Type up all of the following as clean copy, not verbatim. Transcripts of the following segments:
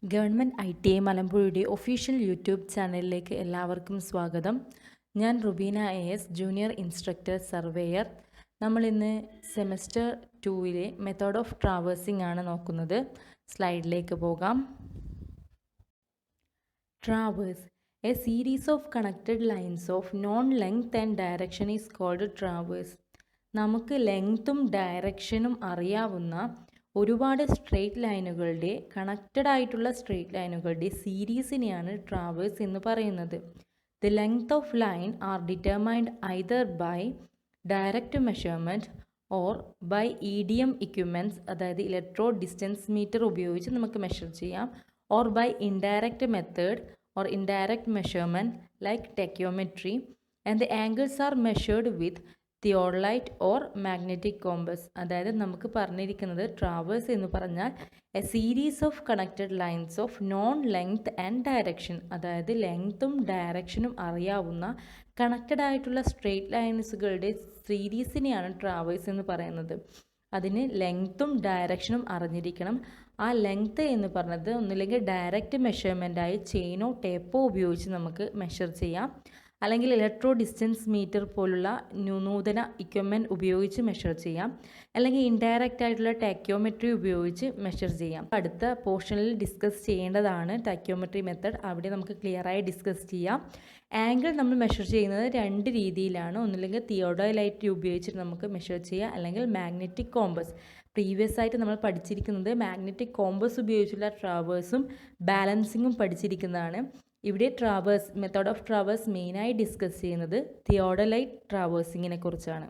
Government ITI മലമ്പുഴയുടെ official YouTube ചാനലിലേക്ക് എല്ലാവർക്കും സ്വാഗതം. ഞാൻ Rubeena AS, junior instructor surveyor. നമ്മളിന്ന് സെമസ്റ്റർ 2 മെത്തേഡ് ഓഫ് ട്രാവേഴ്സിംഗ് ആണ് നോക്കുന്നത്. സ്ലൈഡിലേക്ക് പോകാം. Traverse, a series of connected lines of known length and direction is called traverse. നമുക്ക് ലെങ്ത്തും ഡയറക്ഷനും അറിയാവുന്ന ഒരുപാട് സ്ട്രെയിറ്റ് ലൈനുകളുടെ കണക്റ്റഡ് ആയിട്ടുള്ള സ്ട്രെയിറ്റ് ലൈനുകളുടെ സീരീസിനെയാണ് ട്രാവേഴ്സ് എന്ന് പറയുന്നത്. The length of line are determined either by direct measurement or by EDM equipments, അതായത് ഇലക്ട്രോ ഡിസ്റ്റൻസ് മീറ്റർ ഉപയോഗിച്ച് നമുക്ക് മെഷർ ചെയ്യാം, or by indirect method or indirect measurement like tacheometry, and the angles are measured with theodolite or magnetic compass. അതായത് നമുക്ക് പറഞ്ഞിരിക്കുന്നത് traverse എന്ന് പറഞ്ഞാൽ a series of connected lines of known length and direction, അതായത് ലെങ്ത്തും ഡയറക്ഷനും അറിയാവുന്ന connected ആയിട്ടുള്ള straight ലൈൻസുകളുടെ സീരീസിനെയാണ് traverse എന്ന് പറയുന്നത്. അതിന് ലെങ്ത്തും ഡയറക്ഷനും അറിഞ്ഞിരിക്കണം. ആ ലെങ്ത്ത് എന്ന് പറഞ്ഞത് ഒന്നുമില്ലെങ്കിൽ ഡയറക്റ്റ് മെഷർമെൻറ്റായി ചെയിനോ ടേപ്പോ ഉപയോഗിച്ച് നമുക്ക് മെഷർ ചെയ്യാം, അല്ലെങ്കിൽ ഇലക്ട്രോ ഡിസ്റ്റൻസ് മീറ്റർ പോലുള്ള നൂതന ഇക്വിപ്മെൻറ്റ് ഉപയോഗിച്ച് മെഷർ ചെയ്യാം, അല്ലെങ്കിൽ ഇൻഡയറക്റ്റ് ആയിട്ടുള്ള ടാക്യോമെട്രി ഉപയോഗിച്ച് മെഷർ ചെയ്യാം. അടുത്ത പോർഷനിൽ ഡിസ്കസ് ചെയ്യേണ്ടതാണ് ടാക്യോമെട്രി മെത്തേഡ്. അവിടെ നമുക്ക് ക്ലിയറായി ഡിസ്കസ് ചെയ്യാം. ആംഗിൾ നമ്മൾ മെഷർ ചെയ്യുന്നത് രണ്ട് രീതിയിലാണ്. ഒന്നുമില്ലെങ്കിൽ തിയോഡലൈറ്റ് ഉപയോഗിച്ചിട്ട് നമുക്ക് മെഷർ ചെയ്യാം, അല്ലെങ്കിൽ മാഗ്നറ്റിക് കോമ്പസ്. പ്രീവിയസ് ആയിട്ട് നമ്മൾ പഠിച്ചിരിക്കുന്നത് മാഗ്നറ്റിക് കോമ്പസ് ഉപയോഗിച്ചുള്ള ട്രാവേഴ്സും ബാലൻസിങ്ങും പഠിച്ചിരിക്കുന്നതാണ്. ഇവിടെ ട്രാവേഴ്സ്, മെത്തേഡ് ഓഫ് ട്രാവേഴ്സ് മെയിനായി ഡിസ്കസ് ചെയ്യുന്നത് തിയോഡലൈറ്റ് ട്രാവേഴ്സിങ്ങിനെ കുറിച്ചാണ്.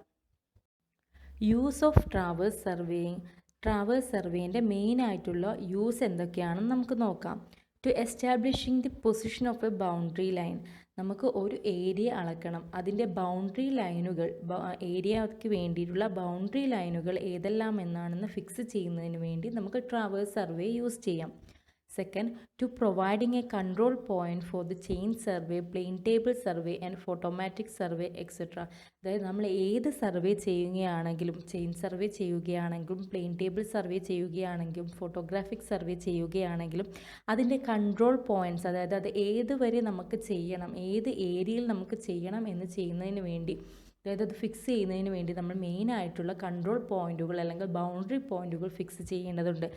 Use of traverse surveying. Traverse സർവേയിൻ്റെ മെയിൻ ആയിട്ടുള്ള യൂസ് എന്തൊക്കെയാണെന്ന് നമുക്ക് നോക്കാം. To establishing the position of a boundary line. നമുക്ക് ഒരു ഏരിയ അളക്കണം, അതിൻ്റെ ബൗണ്ടറി ലൈനുകൾ, ഏരിയയ്ക്ക് വേണ്ടിയിട്ടുള്ള ബൗണ്ടറി ലൈനുകൾ ഏതെല്ലാം എന്നാണെന്ന് ഫിക്സ് ചെയ്യുന്നതിന് വേണ്ടി നമുക്ക് ട്രാവേഴ്സ് സർവേ യൂസ് ചെയ്യാം. Second, to providing a control point for the chain survey, plane table survey and photometric survey etc. അതായത് നമ്മൾ ഏത് സർവേ ചെയ്യുകയാണെങ്കിലും, ചെയിൻ സർവേ ചെയ്യുകയാണെങ്കിലും, പ്ലെയിൻ ടേബിൾ സർവേ ചെയ്യുകയാണെങ്കിലും, ഫോട്ടോഗ്രാഫിക് സർവേ ചെയ്യുകയാണെങ്കിലും അതിൻ്റെ കൺട്രോൾ പോയിൻറ്റ്സ്, അതായത് അത് ഏത് വരെ നമുക്ക് ചെയ്യണം, ഏത് ഏരിയയിൽ നമുക്ക് ചെയ്യണം എന്ന് ചെയ്യുന്നതിന് വേണ്ടി, അതായത് അത് ഫിക്സ് ചെയ്യുന്നതിന് വേണ്ടി നമ്മൾ മെയിനായിട്ടുള്ള കൺട്രോൾ പോയിൻറ്റുകൾ അല്ലെങ്കിൽ ബൗണ്ടറി പോയിൻറ്റുകൾ ഫിക്സ് ചെയ്യേണ്ടതുണ്ട്.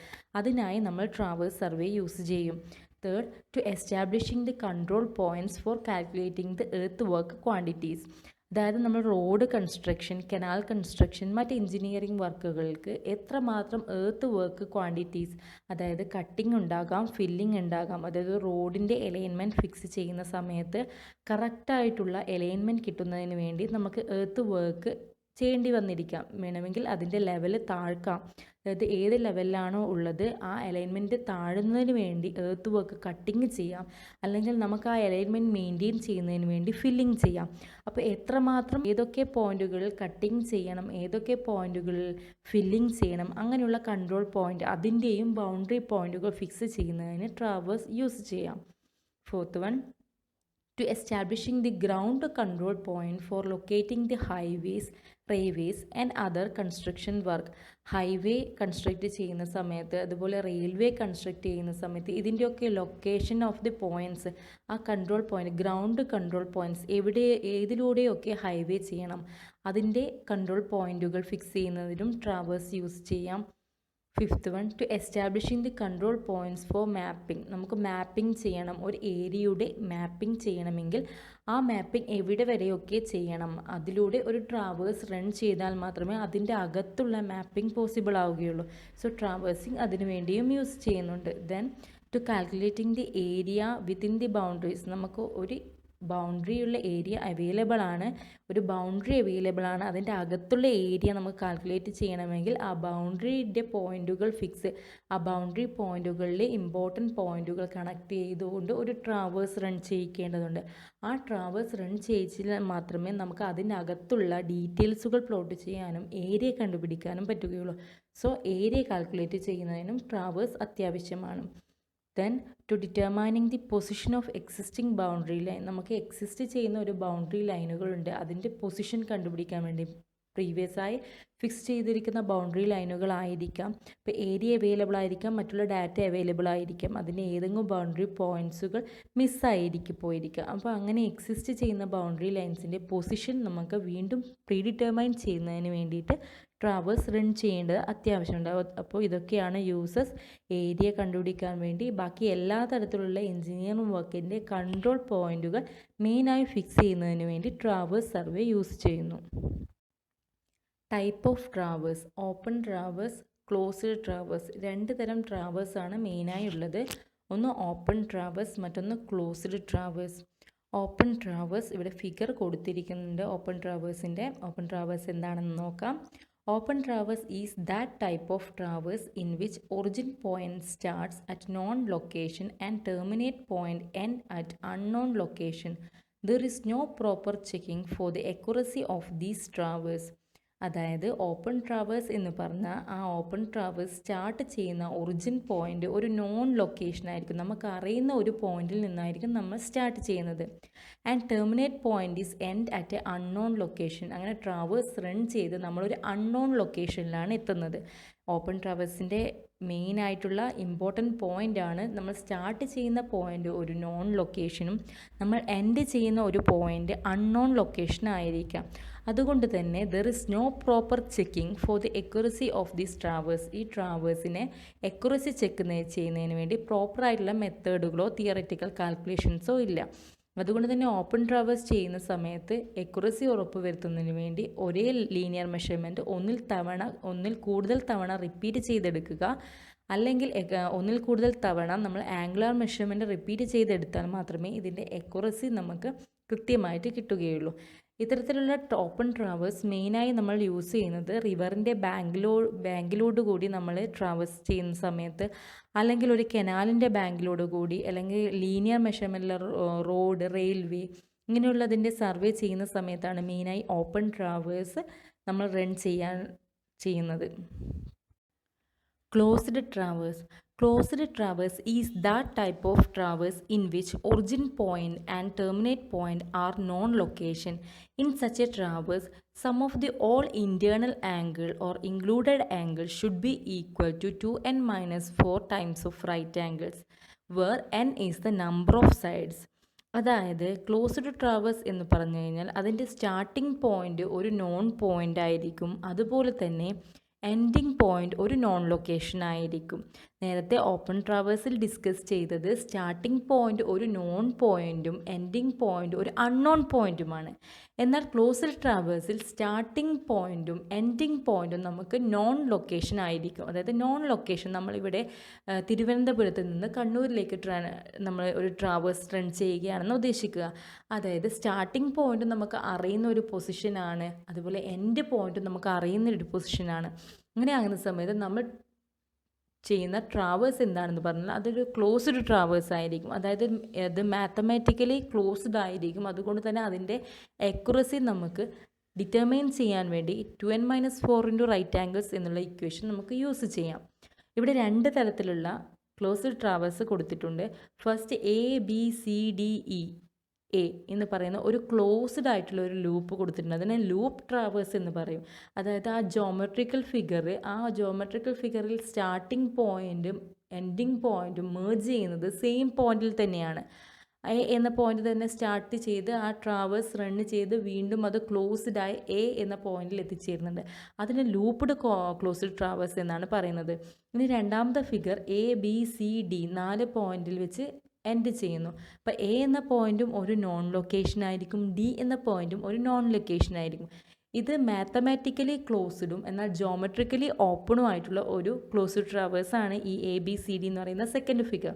അതിനായി നമ്മൾ ട്രാവേഴ്സ് സർവേ യൂസ് ചെയ്യും. Third, to establishing the control points for calculating the earth work quantities. അതായത് നമ്മൾ റോഡ് കൺസ്ട്രക്ഷൻ, കനാൽ കൺസ്ട്രക്ഷൻ, മറ്റ് എഞ്ചിനീയറിംഗ് വർക്കുകൾക്ക് എത്രമാത്രം എർത്ത് വർക്ക് ക്വാണ്ടിറ്റീസ്, അതായത് കട്ടിംഗ് ഉണ്ടാകാം, ഫില്ലിംഗ് ഉണ്ടാകാം, അതായത് റോഡിൻ്റെ അലൈൻമെൻറ്റ് ഫിക്സ് ചെയ്യുന്ന സമയത്ത് കറക്റ്റായിട്ടുള്ള അലൈൻമെൻറ്റ് കിട്ടുന്നതിന് വേണ്ടി നമുക്ക് എർത്ത് വർക്ക് ചെയ്യേണ്ടി വന്നിരിക്കാം. വേണമെങ്കിൽ അതിൻ്റെ ലെവൽ താഴ്ക്കാം, അതായത് ഏത് ലെവലിലാണോ ഉള്ളത് ആ അലൈൻമെൻറ്റ് താഴുന്നതിന് വേണ്ടി എർത്ത് വർക്ക് കട്ടിങ് ചെയ്യാം, അല്ലെങ്കിൽ നമുക്ക് ആ അലൈൻമെൻറ്റ് മെയിൻറ്റെയിൻ ചെയ്യുന്നതിന് വേണ്ടി ഫില്ലിംഗ് ചെയ്യാം. അപ്പോൾ എത്രമാത്രം ഏതൊക്കെ പോയിൻറ്റുകളിൽ കട്ടിങ് ചെയ്യണം, ഏതൊക്കെ പോയിൻറ്റുകളിൽ ഫില്ലിംഗ് ചെയ്യണം, അങ്ങനെയുള്ള കൺട്രോൾ പോയിൻറ്റ്, അതിൻ്റെയും ബൗണ്ടറി പോയിൻറ്റുകൾ ഫിക്സ് ചെയ്യുന്നതിന് ട്രാവേഴ്സ് യൂസ് ചെയ്യാം. Fourth one, to establishing the ground control point for locating the highways, railways and other construction work. Highway construct ചെയ്യുന്ന സമയത്ത്, അതുപോലെ റെയിൽവേ കൺസ്ട്രക്റ്റ് ചെയ്യുന്ന സമയത്ത് ഇതിൻ്റെയൊക്കെ ലൊക്കേഷൻ ഓഫ് ദി പോയിൻറ്റ്സ്, ആ control point, ground control points, ഏതിലൂടെയൊക്കെ highway ചെയ്യണം, അതിൻ്റെ കൺട്രോൾ പോയിൻറ്റുകൾ ഫിക്സ് ചെയ്യുന്നതിനും ട്രാവേഴ്സ് യൂസ് ചെയ്യാം. Fifth one, to establishing the control points for mapping. നമുക്ക് മാപ്പിംഗ് ചെയ്യണം, ഒരു ഏരിയയുടെ മാപ്പിംഗ് ചെയ്യണമെങ്കിൽ ആ മാപ്പിംഗ് എവിടെ വരെയൊക്കെ ചെയ്യണം, അതിലൂടെ ഒരു ട്രാവേഴ്സ് റൺ ചെയ്താൽ മാത്രമേ അതിൻ്റെ അകത്തുള്ള മാപ്പിംഗ് പോസിബിൾ ആവുകയുള്ളൂ. സോ ട്രാവേഴ്സിങ് അതിനു വേണ്ടിയും യൂസ് ചെയ്യുന്നുണ്ട്. Then to calculating the area within the boundaries. നമുക്ക് ഒരു ബൗണ്ടറിയുള്ള ഏരിയ അവൈലബിൾ ആണ്, ഒരു ബൗണ്ടറി അവൈലബിൾ ആണ്, അതിൻ്റെ അകത്തുള്ള ഏരിയ നമുക്ക് കാൽക്കുലേറ്റ് ചെയ്യണമെങ്കിൽ ആ ബൗണ്ടറിയുടെ പോയിൻറ്റുകൾ ഫിക്സ്, ആ ബൗണ്ടറി പോയിൻറ്റുകളിലെ ഇമ്പോർട്ടൻറ്റ് പോയിൻറ്റുകൾ കണക്ട് ചെയ്തുകൊണ്ട് ഒരു ട്രാവേഴ്സ് റൺ ചെയ്യിക്കേണ്ടതുണ്ട്. ആ ട്രാവേഴ്സ് റൺ ചെയ്യിച്ചാൽ മാത്രമേ നമുക്ക് അതിനകത്തുള്ള ഡീറ്റെയിൽസുകൾ പ്ലോട്ട് ചെയ്യാനും ഏരിയ കണ്ടുപിടിക്കാനും പറ്റുകയുള്ളൂ. സോ ഏരിയ കാൽക്കുലേറ്റ് ചെയ്യുന്നതിനും ട്രാവേഴ്സ് അത്യാവശ്യമാണ്. Then to determining the position of existing boundary line. നമുക്ക് എക്സിസ്റ്റ് ചെയ്യുന്ന ഒരു ബൗണ്ടറി ലൈനുകളുണ്ട്, അതിൻ്റെ പൊസിഷൻ കണ്ടുപിടിക്കാൻ വേണ്ടി പ്രീവിയസ് ആയി ഫിക്സ് ചെയ്തിരിക്കുന്ന ബൗണ്ടറി ലൈനുകളായിരിക്കാം. ഇപ്പോൾ ഏരിയ അവൈലബിൾ ആയിരിക്കാം, മറ്റുള്ള ഡാറ്റ അവൈലബിൾ ആയിരിക്കാം. അതിൻ്റെ ഏതെങ്കിലും ബൗണ്ടറി പോയിൻറ്റ്സുകൾ മിസ്സായിരിക്കും പോയിരിക്കുക. അപ്പോൾ അങ്ങനെ എക്സിസ്റ്റ് ചെയ്യുന്ന ബൗണ്ടറി ലൈൻസിൻ്റെ പൊസിഷൻ നമുക്ക് വീണ്ടും പ്രീഡിറ്റർമൈൻ ചെയ്യുന്നതിന് വേണ്ടിയിട്ട് ട്രാവേഴ്സ് റൺ ചെയ്യേണ്ടത് അത്യാവശ്യമുണ്ട്. അപ്പോൾ ഇതൊക്കെയാണ് യൂസേഴ്സ് ഏരിയ കണ്ടുപിടിക്കാൻ വേണ്ടി ബാക്കി എല്ലാ തരത്തിലുള്ള എഞ്ചിനീയറിംഗ് വർക്കിൻ്റെ കൺട്രോൾ പോയിൻറ്റുകൾ മെയിനായി ഫിക്സ് ചെയ്യുന്നതിന് വേണ്ടി ട്രാവേഴ്സ് സർവേ യൂസ് ചെയ്യുന്നു. Type of traverse: open traverse, closed traverse. രണ്ട് തരം ട്രാവേഴ്സാണ് മെയിനായി ഉള്ളത്. ഒന്ന് ഓപ്പൺ ട്രാവേഴ്സ്, മറ്റൊന്ന് ക്ലോസ്ഡ് ട്രാവേഴ്സ്. ഓപ്പൺ ട്രാവേഴ്സ് ഇവിടെ ഫിഗർ കൊടുത്തിരിക്കുന്നുണ്ട്. ഓപ്പൺ ട്രാവേഴ്സ് എന്താണെന്ന് നോക്കാം. Open traverse is that type of traverse in which origin point starts at known location and terminate point end at unknown location. There is no proper checking for the accuracy of these traverse. അതായത് open traverse എന്ന് പറഞ്ഞാൽ ആ open traverse start ചെയ്യുന്ന origin point ഒരു non ലൊക്കേഷനായിരിക്കും. നമുക്ക് അറിയുന്ന ഒരു പോയിന്റിൽ നിന്നായിരിക്കും നമ്മൾ സ്റ്റാർട്ട് ചെയ്യുന്നത്. And terminate point is end at A unknown location. അങ്ങനെ ട്രാവേഴ്സ് റൺ ചെയ്ത് നമ്മളൊരു അൺനോൺ ലൊക്കേഷനിലാണ് എത്തുന്നത്. ഓപ്പൺ ട്രാവേഴ്സിൻ്റെ മെയിൻ ആയിട്ടുള്ള ഇമ്പോർട്ടൻറ്റ് പോയിൻ്റാണ് നമ്മൾ സ്റ്റാർട്ട് ചെയ്യുന്ന പോയിൻ്റ് ഒരു നോൺ ലൊക്കേഷനും നമ്മൾ എൻഡ് ചെയ്യുന്ന ഒരു പോയിൻ്റ് അൺനോൺ ലൊക്കേഷനായിരിക്കാം. അതുകൊണ്ട് തന്നെ there is no proper checking for the accuracy of this traverse. ഈ ട്രാവേഴ്സിനെ എക്യുറസി ചെക്ക് ചെയ്യുന്നതിന് വേണ്ടി പ്രോപ്പറായിട്ടുള്ള മെത്തേഡുകളോ തിയററ്റിക്കൽ കാൽക്കുലേഷൻസോ ഇല്ല. അതുകൊണ്ട് തന്നെ ഓപ്പൺ ട്രാവേഴ്സ് ചെയ്യുന്ന സമയത്ത് എക്യുറസി ഉറപ്പുവരുത്തുന്നതിന് വേണ്ടി ഒരേ ലീനിയർ മെഷർമെൻറ്റ് ഒന്നിൽ കൂടുതൽ തവണ റിപ്പീറ്റ് ചെയ്തെടുക്കുക, അല്ലെങ്കിൽ ഒന്നിൽ കൂടുതൽ തവണ നമ്മൾ ആംഗുലാർ മെഷർമെൻറ്റ് റിപ്പീറ്റ് ചെയ്തെടുത്താൽ മാത്രമേ ഇതിൻ്റെ എക്യുറസി നമുക്ക് കൃത്യമായിട്ട് കിട്ടുകയുള്ളൂ. ഇത്തരത്തിലുള്ള ഓപ്പൺ ട്രാവേഴ്സ് മെയിനായി നമ്മൾ യൂസ് ചെയ്യുന്നത് റിവറിൻ്റെ ബാങ്കിലോട് കൂടി നമ്മൾ ട്രാവേഴ്സ് ചെയ്യുന്ന സമയത്ത്, അല്ലെങ്കിൽ ഒരു കനാലിൻ്റെ ബാങ്കിലോട് കൂടി, അല്ലെങ്കിൽ ലീനിയർ മെഷർമെൻറ്റിലെ റോഡ്, റെയിൽവേ ഇങ്ങനെയുള്ളതിൻ്റെ സർവേ ചെയ്യുന്ന സമയത്താണ് മെയിനായി ഓപ്പൺ ട്രാവേഴ്സ് നമ്മൾ റൺ ചെയ്യുന്നത്. Closed traverse. Closed traverse is that type of traverse in which origin point and terminate point are known location. In such a traverse, sum of the all internal angle or included angle should be equal to 2n minus 4 times of right angles, where n is the number of sides. അതായത് closed traverse എന്ന് പറഞ്ഞു കഴിഞ്ഞാൽ അതിൻ്റെ starting point ഒരു non point ആയിരിക്കും. അതുപോലെ തന്നെ ending point ഒരു നോൺ ലൊക്കേഷൻ ആയിരിക്കും. നേരത്തെ ഓപ്പൺ ട്രാവേഴ്സിൽ ഡിസ്കസ് ചെയ്തത് സ്റ്റാർട്ടിംഗ് പോയിൻ്റ് ഒരു നോൺ പോയിൻറ്റും എൻഡിങ് പോയിൻ്റ് ഒരു അൺനോൺ പോയിൻറ്റുമാണ്. എന്നാൽ ക്ലോസ്ഡ് ട്രാവേഴ്സിൽ സ്റ്റാർട്ടിംഗ് പോയിൻറ്റും എൻഡിങ് പോയിൻറ്റും നമുക്ക് നോൺ ലൊക്കേഷൻ ആയിരിക്കും. അതായത് നോൺ ലൊക്കേഷൻ നമ്മളിവിടെ തിരുവനന്തപുരത്ത് നിന്ന് കണ്ണൂരിലേക്ക് നമ്മൾ ഒരു ട്രാവേഴ്സ് റൺ ചെയ്യുകയാണെന്ന് ഉദ്ദേശിക്കുക. അതായത് സ്റ്റാർട്ടിംഗ് പോയിൻ്റ് നമുക്ക് അറിയുന്ന ഒരു പൊസിഷനാണ്, അതുപോലെ എൻഡ് പോയിൻ്റ് നമുക്ക് അറിയുന്ന ഒരു പൊസിഷനാണ്. അങ്ങനെ ആകുന്ന സമയത്ത് നമ്മൾ ചെയ്യുന്ന ട്രാവേഴ്സ് എന്താണെന്ന് പറഞ്ഞാൽ അതൊരു ക്ലോസ്ഡ് ട്രാവേഴ്സ് ആയിരിക്കും. അതായത് അത് മാത്തമാറ്റിക്കലി ക്ലോസ്ഡ് ആയിരിക്കും. അതുകൊണ്ട് തന്നെ അതിൻ്റെ അക്യുറസി നമുക്ക് ഡിറ്റർമൈൻ ചെയ്യാൻ വേണ്ടി 2n-4 റൈറ്റ് ആംഗിൾസ് എന്നുള്ള ഇക്വേഷൻ നമുക്ക് യൂസ് ചെയ്യാം. ഇവിടെ രണ്ട് തരത്തിലുള്ള ക്ലോസ്ഡ് ട്രാവേഴ്സ് കൊടുത്തിട്ടുണ്ട്. ഫസ്റ്റ് ABCDE എന്ന് പറയുന്ന ഒരു ക്ലോസ്ഡ് ആയിട്ടുള്ള ഒരു ലൂപ്പ് കൊടുത്തിട്ടുണ്ട്. അതിനെ ലൂപ്പ് ട്രാവേഴ്സ് എന്ന് പറയും. അതായത് ആ ജോമെട്രിക്കൽ ഫിഗറിൽ സ്റ്റാർട്ടിംഗ് പോയിൻറ്റും എൻഡിങ് പോയിൻറ്റും മേർജ് ചെയ്യുന്നത് സെയിം പോയിൻറ്റിൽ തന്നെയാണ്. എ എന്ന പോയിന്റ് തന്നെ സ്റ്റാർട്ട് ചെയ്ത് ആ ട്രാവേഴ്സ് റൺ ചെയ്ത് വീണ്ടും അത് ക്ലോസ്ഡായി എ എന്ന പോയിന്റിൽ എത്തിച്ചേരുന്നുണ്ട്. അതിന് ലൂപ്പ്ഡ് ക്ലോസ്ഡ് ട്രാവേഴ്സ് എന്നാണ് പറയുന്നത്. ഇനി രണ്ടാമത്തെ ഫിഗർ ABCD 4 പോയിന്റിൽ വെച്ച് എൻഡ് ചെയ്യുന്നു. അപ്പോൾ എ എന്ന പോയിൻറ്റും ഒരു നോൺ ലൊക്കേഷൻ ആയിരിക്കും, ഡി എന്ന പോയിൻറ്റും ഒരു നോൺ ലൊക്കേഷൻ ആയിരിക്കും. ഇത് മാത്തമാറ്റിക്കലി ക്ലോസ്ഡും എന്നാൽ ജോമെട്രിക്കലി ഓപ്പണും ആയിട്ടുള്ള ഒരു ക്ലോസ്ഡ് ട്രാവേഴ്സാണ് ഈ ABCD എന്ന് പറയുന്ന സെക്കൻഡ് ഫിഗർ.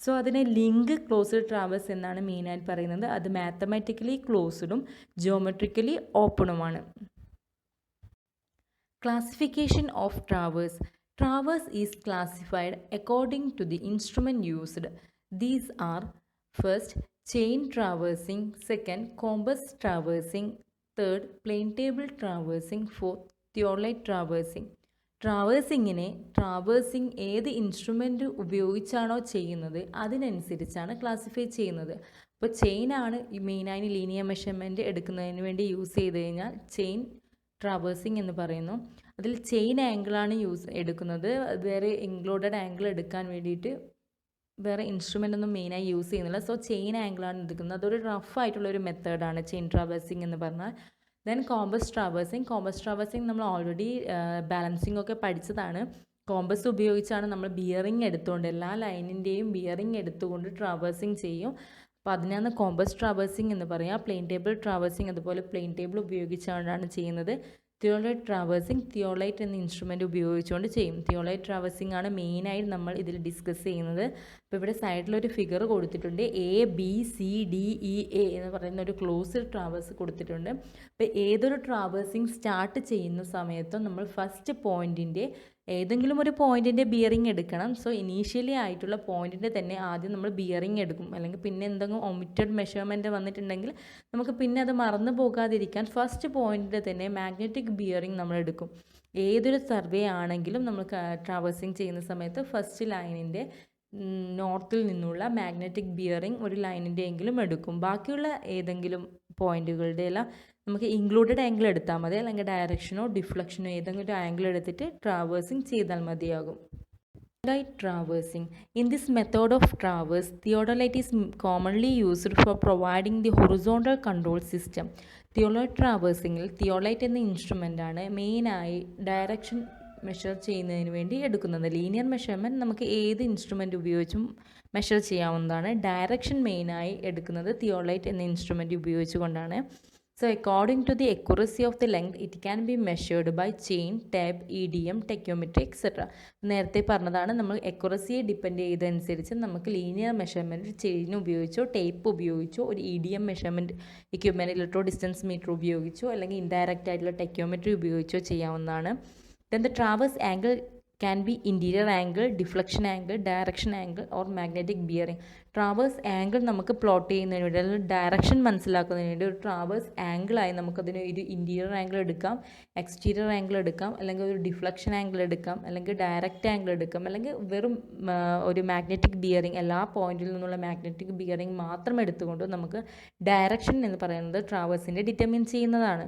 സോ അതിനെ ലിങ്ക് ക്ലോസ്ഡ് ട്രാവേഴ്സ് എന്നാണ് മെയിനായിട്ട് പറയുന്നത്. അത് മാത്തമാറ്റിക്കലി ക്ലോസ്ഡും ജോമെട്രിക്കലി ഓപ്പണുമാണ്. Classification of traverse. Traverse is classified according to the instrument used. These are first chain traversing, second compass traversing, third plane table traversing, fourth theodolite traversing. Traversing ഏത് instrument ഉപയോഗിച്ചാണോ ചെയ്യുന്നത് അതിനനുസരിച്ചാണ് ക്ലാസിഫൈ ചെയ്യുന്നത്. അപ്പോൾ ചെയിനാണ് മെയിനായി ലീനിയർ മെഷർമെൻറ്റ് എടുക്കുന്നതിന് വേണ്ടി use ചെയ്ത് കഴിഞ്ഞാൽ chain traversing എന്ന് പറയുന്നു. അതിൽ ചെയിൻ ആംഗിളാണ് എടുക്കുന്നത്. വേറെ ഇൻക്ലൂഡഡ് ആംഗിൾ എടുക്കാൻ വേണ്ടിയിട്ട് വേറെ ഇൻസ്ട്രുമെൻ്റ് ഒന്നും മെയിനായി യൂസ് ചെയ്യുന്നില്ല. സോ ചെയിൻ ആംഗിളാണ് എടുക്കുന്നത്. അതൊരു റഫ് ആയിട്ടുള്ള ഒരു മെത്തേഡാണ് ചെയിൻ ട്രാവേഴ്സിങ് എന്ന് പറഞ്ഞാൽ. ദെൻ കോമ്പസ് ട്രാവേഴ്സിങ് നമ്മൾ ഓൾറെഡി ബാലൻസിങ് ഒക്കെ പഠിച്ചതാണ്. കോമ്പസ് ഉപയോഗിച്ചാണ് നമ്മൾ ബിയറിംഗ് എടുത്തുകൊണ്ട് എല്ലാ ലൈനിൻ്റെയും ബിയറിംഗ് എടുത്തുകൊണ്ട് ട്രാവേഴ്സിങ് ചെയ്യും. അപ്പോൾ അതിനാണ് കോമ്പസ് ട്രാവേഴ്സിങ് എന്ന് പറയുക. പ്ലെയിൻ ടേബിൾ ട്രാവേഴ്സിങ് അതുപോലെ പ്ലെയിൻ ടേബിൾ ഉപയോഗിച്ചാണ് ചെയ്യുന്നത്. തിയോളൈറ്റ് ട്രാവേഴ്സിങ് തിയോളൈറ്റ് എന്ന ഇൻസ്ട്രുമെൻ്റ് ഉപയോഗിച്ചുകൊണ്ട് ചെയ്യും. തിയോളൈറ്റ് ട്രാവേഴ്സിങ് ആണ് മെയിനായി നമ്മൾ ഇതിൽ ഡിസ്കസ് ചെയ്യുന്നത്. അപ്പോൾ ഇവിടെ സൈഡിലൊരു ഫിഗർ കൊടുത്തിട്ടുണ്ട്. ABCDEA എന്ന് പറയുന്ന ഒരു ക്ലോസ്ഡ് ട്രാവേഴ്സ് കൊടുത്തിട്ടുണ്ട്. അപ്പോൾ ഏതൊരു ട്രാവേഴ്സിങ് സ്റ്റാർട്ട് ചെയ്യുന്ന സമയത്തും നമ്മൾ ഫസ്റ്റ് പോയിൻറ്റിൻ്റെ ഏതെങ്കിലും ഒരു പോയിൻറ്റിൻ്റെ ബിയറിംഗ് എടുക്കണം. സോ ഇനീഷ്യലി ആയിട്ടുള്ള പോയിൻറ്റിൻ്റെ തന്നെ ആദ്യം നമ്മൾ ബിയറിംഗ് എടുക്കും. അല്ലെങ്കിൽ പിന്നെ എന്തെങ്കിലും ഒമിറ്റഡ് മെഷർമെൻറ്റ് വന്നിട്ടുണ്ടെങ്കിൽ നമുക്ക് പിന്നെ അത് മറന്നു പോകാതിരിക്കാൻ ഫസ്റ്റ് പോയിൻറ്റിൻ്റെ തന്നെ മാഗ്നറ്റിക് ബിയറിംഗ് നമ്മൾ എടുക്കും. ഏതൊരു സർവേ ആണെങ്കിലും നമ്മൾ ട്രാവേഴ്സിങ് ചെയ്യുന്ന സമയത്ത് ഫസ്റ്റ് ലൈനിൻ്റെ നോർത്തിൽ നിന്നുള്ള മാഗ്നറ്റിക് ബിയറിംഗ് ഒരു ലൈനിൻ്റെ എങ്കിലും എടുക്കും. ബാക്കിയുള്ള ഏതെങ്കിലും പോയിൻറ്റുകളുടെ എല്ലാം നമുക്ക് ഇൻക്ലൂഡഡ് ആംഗിൾ എടുത്താൽ മതി. അല്ലെങ്കിൽ ഡയറക്ഷനോ ഡിഫ്ലക്ഷനോ ഏതെങ്കിലും ഒരു ആംഗിൾ എടുത്തിട്ട് ട്രാവേഴ്സിങ് ചെയ്താൽ മതിയാകും. Theodolite traversing. In this method of traverse, theodolite is commonly used for providing the horizontal control system. Theodolite traversingil theodolite എന്ന ഇൻസ്ട്രുമെൻ്റ് ആണ് മെയിനായി ഡയറക്ഷൻ മെഷർ ചെയ്യുന്നതിന് വേണ്ടി എടുക്കുന്നത്. ലീനിയർ മെഷർമെൻറ്റ് നമുക്ക് ഏത് ഇൻസ്ട്രുമെൻ്റ് ഉപയോഗിച്ചും മെഷർ ചെയ്യാവുന്നതാണ്. ഡയറക്ഷൻ മെയിനായി എടുക്കുന്നത് തിയോളൈറ്റ് എന്ന ഇൻസ്ട്രുമെൻ്റ് ഉപയോഗിച്ചുകൊണ്ടാണ്. So according to the accuracy of the length, it can be measured by chain, tape, EDM, tachometry, etc. നേരത്തെ പറഞ്ഞതാണ്, നമ്മൾ accuracy ഡിപ്പെൻഡ് ചെയ്തതനുസരിച്ച് നമുക്ക് ലീനിയർ മെഷർമെൻറ്റ് ചെയിൻ ഉപയോഗിച്ചോ ടേപ്പ് ഉപയോഗിച്ചോ ഒരു EDM measurement equipment electro distance meter ഉപയോഗിച്ചോ അല്ലെങ്കിൽ ഇൻഡയറക്റ്റ് ആയിട്ടുള്ള ടെക്യോമെട്രി ഉപയോഗിച്ചോ ചെയ്യാവുന്നതാണ്. Then the traverse angle can be interior angle, deflection angle, direction angle or magnetic bearing. Traverse angle നമുക്ക് പ്ലോട്ട് ചെയ്യുന്നതിന് വേണ്ടി അല്ലെങ്കിൽ ഡയറക്ഷൻ മനസ്സിലാക്കുന്നതിന് വേണ്ടി ഒരു ട്രാവേഴ്സ് ആംഗിളായി നമുക്കതിന് ഒരു ഇൻറ്റീരിയർ ആംഗിൾ എടുക്കാം, എക്സ്റ്റീരിയർ ആംഗിൾ എടുക്കാം, അല്ലെങ്കിൽ ഒരു ഡിഫ്ലക്ഷൻ ആംഗിൾ എടുക്കാം, അല്ലെങ്കിൽ ഡയറക്റ്റ് ആംഗിൾ എടുക്കാം, അല്ലെങ്കിൽ വെറും ഒരു മാഗ്നറ്റിക് ബിയറിംഗ് എല്ലാ പോയിന്റിൽ നിന്നുള്ള മാഗ്നറ്റിക് ബിയറിംഗ് മാത്രം എടുത്തുകൊണ്ട് നമുക്ക് ഡയറക്ഷൻ എന്ന് പറയുന്നത് ട്രാവേഴ്സിൻ്റെ ഡിറ്റർമിൻ ചെയ്യുന്നതാണ്.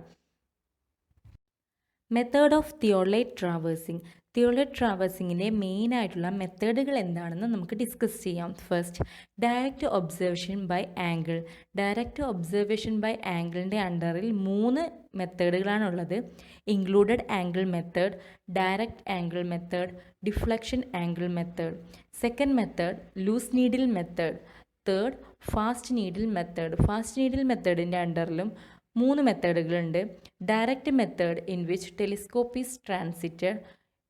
Method of theodolite traversing. Theodolite ട്രാവേഴ്സിങ്ങിൻ്റെ മെയിനായിട്ടുള്ള മെത്തേഡുകൾ എന്താണെന്ന് നമുക്ക് ഡിസ്കസ് ചെയ്യാം. First, direct observation by angle. Direct observation by ആംഗിളിൻ്റെ അണ്ടറിൽ 3 മെത്തേഡുകളാണുള്ളത്. Included angle method, direct angle method, deflection angle method. Second method loose needle method. Third, fast needle method. Fast needle മെത്തേഡിൻ്റെ അണ്ടറിലും 3 മെത്തേഡുകളുണ്ട്. Direct method in which telescope is transited,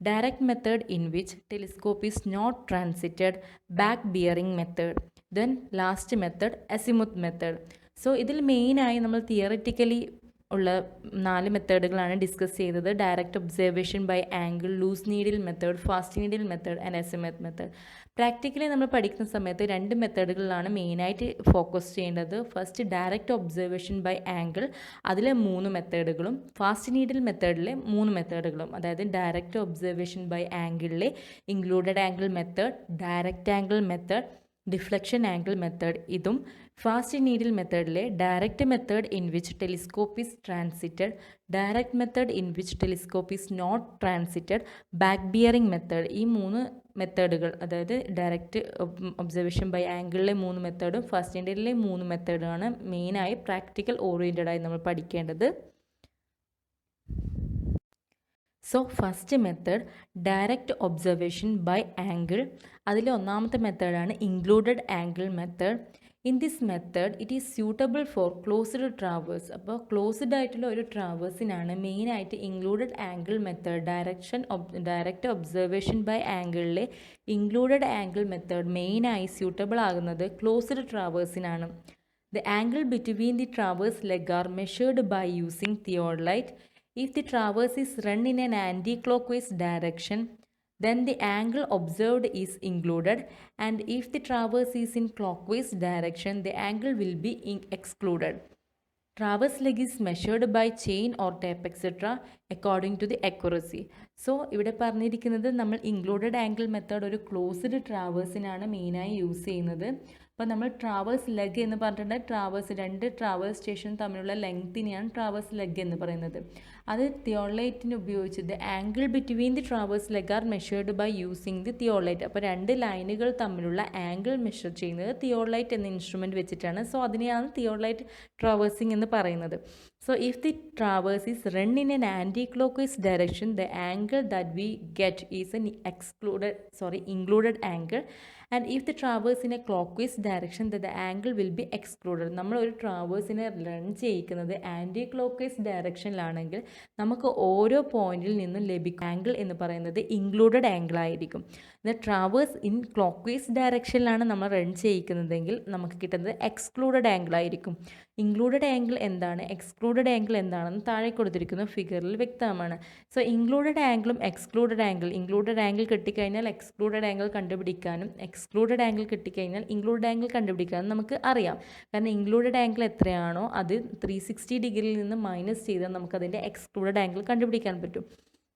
direct method in which telescope is not transited, back bearing method. Then last method azimuth method. So ഇതിൽ മെയിനായി നമ്മൾ theoretically ഉള്ള 4 മെത്തേഡുകളാണ് discuss ചെയ്തത്. Direct observation by angle, loose needle method, fast needle method and azimuth method. Practically നമ്മൾ പഠിക്കുന്ന സമയത്ത് 2 മെത്തേഡുകളിലാണ് മെയിനായിട്ട് ഫോക്കസ് ചെയ്യേണ്ടത്. First direct observation by angle, അതിലെ 3 മെത്തേഡുകളും ഫാസ്റ്റ് നീഡിൽ മെത്തേഡിലെ 3 മെത്തേഡുകളും. അതായത് ഡയറക്റ്റ് ഒബ്സർവേഷൻ ബൈ ആംഗിളിലെ included angle method, direct angle method, deflection angle method ഇതും, fast needle മെത്തേഡിലെ direct method in which telescope is transited, direct method in which telescope is not transited, back bearing method. ഈ 3 മെത്തേഡുകൾ, അതായത് direct observation by ആംഗിളിലെ 3 മെത്തേഡും fast നീഡിലെ 3 മെത്തേഡുമാണ് മെയിനായി practical ഓറിയൻറ്റഡായി നമ്മൾ പഠിക്കേണ്ടത്. So first method direct observation by angle. അതിലെ ഒന്നാമത്തെ മെത്തേഡാണ് included angle method. In this method it is suitable for closed traverse. അപ്പോൾ ക്ലോസ്ഡ് ആയിട്ടുള്ള ഒരു ട്രാവേഴ്സിനാണ് മെയിനായിട്ട് included angle method. Direct observation by ആംഗിളിലെ ഇൻക്ലൂഡഡ് ആംഗിൾ മെത്തേഡ് മെയിനായി സ്യൂട്ടബിൾ ആകുന്നത് ക്ലോസ്ഡ് ട്രാവേഴ്സിനാണ്. The angle between the traverse leg are measured by using theodolite. If the traverse is run in an anti-clockwise direction, then the angle observed is included, and if the traverse is in clockwise direction, the angle will be excluded. Traverse leg is measured by chain or tape etc. according to the accuracy. So ഇവിടെ പറഞ്ഞിരിക്കുന്നത് നമ്മൾ included angle method ഒരു closed ട്രാവേഴ്സിനാണ് മെയിനായി use ചെയ്യുന്നത്. അപ്പോൾ നമ്മൾ traverse leg എന്ന് പറഞ്ഞിട്ടുണ്ടെങ്കിൽ രണ്ട് ട്രാവേഴ്സ് സ്റ്റേഷൻ തമ്മിലുള്ള ലെങ്തിനെയാണ് ട്രാവേഴ്സ് ലെഗ് എന്ന് പറയുന്നത്. അത് തിയോളൈറ്റിന് ഉപയോഗിച്ച് the angle between the traverse leg are measured by using the theodolite. അപ്പോൾ രണ്ട് ലൈനുകൾ തമ്മിലുള്ള ആംഗിൾ മെഷർ ചെയ്യുന്നത് തിയോളൈറ്റ് എന്ന ഇൻസ്ട്രുമെൻറ്റ് വെച്ചിട്ടാണ്. സോ അതിനെയാണ് തിയോളൈറ്റ് ട്രാവേഴ്സിംഗ് എന്ന് പറയുന്നത്. So if the traverse is run in an anti-clockwise direction, the angle that we get is an included angle. And if the traverse in a clockwise direction, then the angle will be excluded. നമ്മൾ ഒരു ട്രാവേഴ്സിനെ run ചെയ്യിക്കുന്നത് anti clockwise ഡയറക്ഷനിലാണെങ്കിൽ നമുക്ക് ഓരോ പോയിന്റിൽ നിന്നും ലഭിക്കും angle എന്ന് പറയുന്നത് ഇൻക്ലൂഡഡ് ആംഗിൾ ആയിരിക്കും. ദ ട്രാവേഴ്സ് ഇൻ ക്ലോക്ക്വൈസ് ഡയറക്ഷനിലാണ് നമ്മൾ റൺ ചെയ്യിക്കുന്നതെങ്കിൽ നമുക്ക് കിട്ടുന്നത് എക്സ്ക്ലൂഡഡ് ആംഗിൾ ആയിരിക്കും. ഇൻക്ലൂഡഡ് ആംഗിൾ എന്താണ്, എക്സ്ക്ലൂഡഡ് ആംഗിൾ എന്താണെന്ന് താഴെ കൊടുത്തിരിക്കുന്ന ഫിഗറിൽ വ്യക്തമാണ്. സോ ഇൻക്ലൂഡഡ് ആംഗിളും എക്സ്ക്ലൂഡഡ് ആംഗിൾ കിട്ടിക്കഴിഞ്ഞാൽ എക്സ്ക്ലൂഡഡ് ആംഗിൾ കണ്ടുപിടിക്കാനും എക്സ്ക്ലൂഡഡ് ആംഗിൾ കിട്ടിക്കഴിഞ്ഞാൽ ഇൻക്ലൂഡഡ് ആംഗിൾ കണ്ടുപിടിക്കാനും നമുക്ക് അറിയാം. കാരണം ഇൻക്ലൂഡഡ് ആംഗിൾ എത്രയാണോ അത് 360 ഡിഗ്രിയിൽ നിന്ന് മൈനസ് ചെയ്താൽ നമുക്കതിൻ്റെ എക്സ്ക്ലൂഡഡ് ആംഗിൾ കണ്ടുപിടിക്കാൻ പറ്റും.